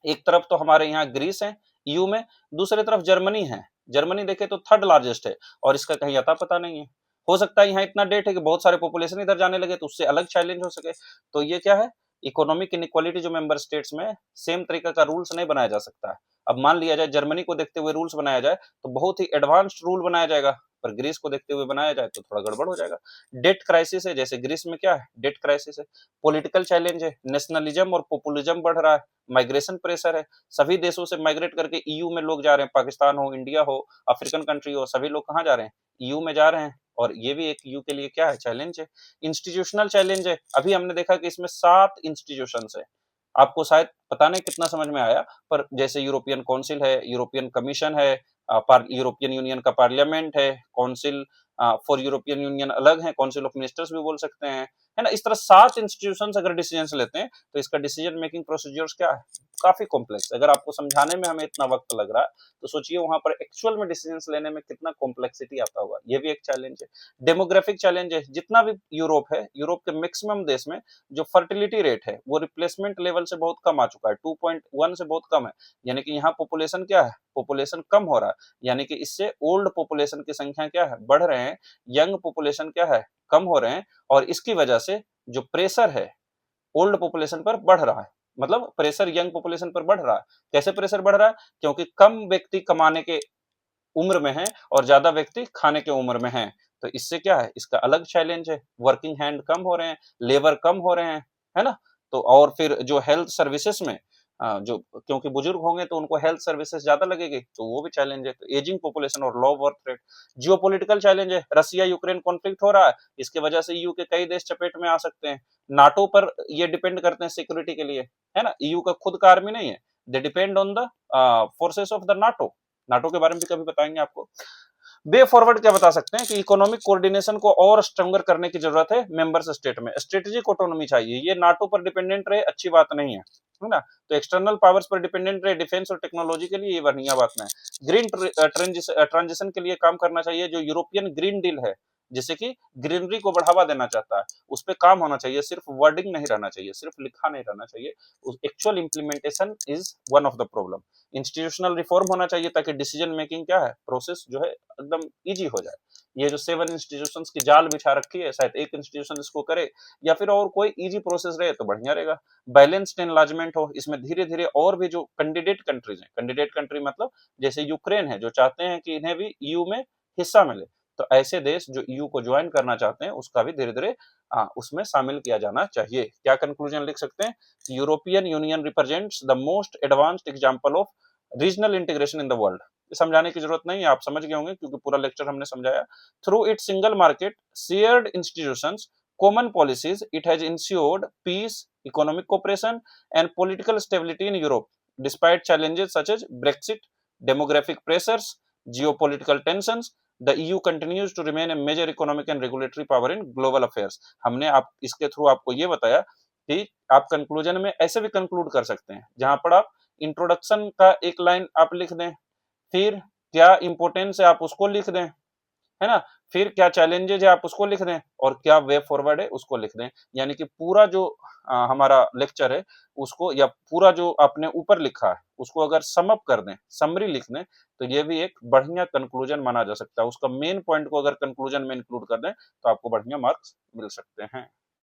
एक तरफ तो हमारे यहाँ ग्रीस है ईयू में, दूसरी तरफ जर्मनी है। जर्मनी देखे तो थर्ड लार्जेस्ट है, और इसका कहीं अता पता नहीं है। हो सकता है यहाँ इतना डेट है कि बहुत सारे पॉपुलेशन इधर जाने लगे, तो उससे अलग चैलेंज हो सके। तो ये क्या है, इकोनॉमिक इनइक्वालिटी जो मेंबर स्टेट्स में, सेम तरीका का रूल्स नहीं बनाया जा सकता है। अब मान लिया जाए जर्मनी को देखते हुए रूल्स बनाया जाए तो बहुत ही एडवांस्ड रूल बनाया जाएगा, पर ग्रीस को देखते हुए बनाया जाए तो थोड़ा गड़बड़ हो जाएगा। डेट क्राइसिस है, जैसे ग्रीस में क्या है, डेट क्राइसिस है। पॉलिटिकल चैलेंज है, नेशनलिज्म और पॉपुलिज्म बढ़ रहा है, माइग्रेशन प्रेशर है। सभी देशों से माइग्रेट करके ईयू में लोग जा रहे हैं, पाकिस्तान हो, इंडिया हो, अफ्रीकन कंट्री हो, सभी लोग कहाँ जा रहे हैं, ईयू में जा रहे हैं। और ये भी एक ईयू के लिए क्या है, चैलेंज है। इंस्टीट्यूशनल चैलेंज है, अभी हमने देखा कि इसमें 7 इंस्टीट्यूशंस है। आपको शायद पता नहीं कितना समझ में आया, पर जैसे यूरोपियन काउंसिल है, यूरोपियन कमीशन है, यूरोपियन यूनियन का पार्लियामेंट है, काउंसिल फॉर यूरोपियन यूनियन अलग है, काउंसिल ऑफ मिनिस्टर्स भी बोल सकते हैं, है ना। इस तरह 7 इंस्टीट्यूशंस अगर डिसीजन लेते हैं तो इसका डिसीजन मेकिंग प्रोसीजर्स क्या है, काफी कॉम्प्लेक्स। अगर आपको समझाने में हमें इतना वक्त लग रहा है, तो सोचिए वहां पर एक्चुअल में डिसीजंस लेने में कितना कॉम्प्लेक्सिटी आता होगा। ये भी एक चैलेंज है। डेमोग्राफिक चैलेंज है, जितना भी यूरोप है, यूरोप के मैक्सिमम देश में जो फर्टिलिटी रेट है वो रिप्लेसमेंट लेवल से बहुत कम आ चुका है, 2.1 से बहुत कम है। यानी कि यहाँ पॉपुलेशन क्या है, पॉपुलेशन कम हो रहा है, यानी कि इससे ओल्ड पॉपुलेशन की संख्या क्या है, बढ़ रहे हैं, यंग पॉपुलेशन क्या है, कम हो रहे हैं। और इसकी वजह से जो प्रेशर है ओल्ड पॉपुलेशन पर बढ़ रहा है, मतलब प्रेशर यंग पॉपुलेशन पर बढ़ रहा है। कैसे प्रेशर बढ़ रहा है, क्योंकि कम व्यक्ति कमाने के उम्र में है और ज्यादा व्यक्ति खाने के उम्र में है। तो इससे क्या है, इसका अलग चैलेंज है। वर्किंग हैंड कम हो रहे हैं, लेबर कम हो रहे हैं, है ना। तो और फिर जो हेल्थ सर्विसेज में जो क्योंकि बुजुर्ग होंगे तो उनको हेल्थ सर्विसेज ज्यादा लगेगी, तो वो भी चैलेंज है। तो एजिंग पॉपुलेशन और low birth rate, geopolitical challenge है, रसिया यूक्रेन कॉन्फ्लिक्ट हो रहा है, इसके वजह से ईयू के कई देश चपेट में आ सकते हैं। नाटो पर ये डिपेंड करते हैं सिक्योरिटी के लिए, है ना, ईयू का खुद का आर्मी नहीं है, they depend on the forces of the NATO. NATO के बारे में भी कभी बताएंगे आपको। वे फॉरवर्ड क्या बता सकते हैं कि इकोनॉमिक कोऑर्डिनेशन को और स्ट्रॉन्गर करने की जरूरत है मेंबर्स स्टेट में, स्ट्रेटेजिक ऑटोनॉमी चाहिए, ये नाटो पर डिपेंडेंट रहे अच्छी बात नहीं है ना। तो एक्सटर्नल पावर्स पर डिपेंडेंट रहे डिफेंस और टेक्नोलॉजी के लिए, ये बढ़िया बात नहीं है। ग्रीन ट्रांजिशन के लिए काम करना चाहिए, जो यूरोपियन ग्रीन डील है, जैसे कि ग्रीनरी को बढ़ावा देना चाहता है, उस पर काम होना चाहिए, सिर्फ वर्डिंग नहीं रहना चाहिए, सिर्फ लिखा नहीं रहना चाहिए, actual implementation is one of the problem. Institutional reform होना चाहिए ताकि डिसीजन मेकिंग क्या है, प्रोसेस जो है एकदम इजी हो जाए। ये जो 7 इंस्टीट्यूशंस की जाल बिछा रखी है, शायद एक इंस्टीट्यूशन इसको करे या फिर और कोई इजी प्रोसेस रहे तो बढ़िया रहेगा। बैलेंस्ड एनलार्जमेंट हो, इसमें धीरे धीरे और भी जो कैंडिडेट कंट्रीज हैं, कैंडिडेट कंट्री मतलब जैसे यूक्रेन है, जो चाहते हैं कि इन्हें भी ईयू में हिस्सा मिले, तो ऐसे देश जो ईयू को ज्वाइन करना चाहते हैं उसका भी धीरे धीरे उसमें शामिल किया जाना चाहिए। क्या कंक्लूजन लिख सकते हैं? European union represents the most advanced example of regional integration in the world. समझाने की जरूरत नहीं है, आप समझ गए होंगे क्योंकि पूरा लेक्चर हमने समझाया। Through it single market, shared institutions, common policies, it has ensured peace, economic cooperation and political stability in Europe despite challenges such as Brexit, demographic pressures, geopolitical tensions. The EU continues to remain a major economic and regulatory power in global affairs. हमने आप इसके through आपको ये बताया कि आप conclusion में ऐसे भी कंक्लूड कर सकते हैं, जहां पर आप इंट्रोडक्शन का एक लाइन आप लिख दें, फिर क्या इंपोर्टेंस है आप उसको लिख दें, है ना, फिर क्या चैलेंजेज है आप उसको लिख दें, और क्या वे फॉरवर्ड है उसको लिख दें। यानी कि पूरा जो हमारा लेक्चर है उसको, या पूरा जो आपने ऊपर लिखा है उसको अगर सम अप कर दें, समरी लिख दें, तो ये भी एक बढ़िया कंक्लूजन माना जा सकता है। उसका मेन पॉइंट को अगर कंक्लूजन में इंक्लूड कर दें तो आपको बढ़िया मार्क्स मिल सकते हैं।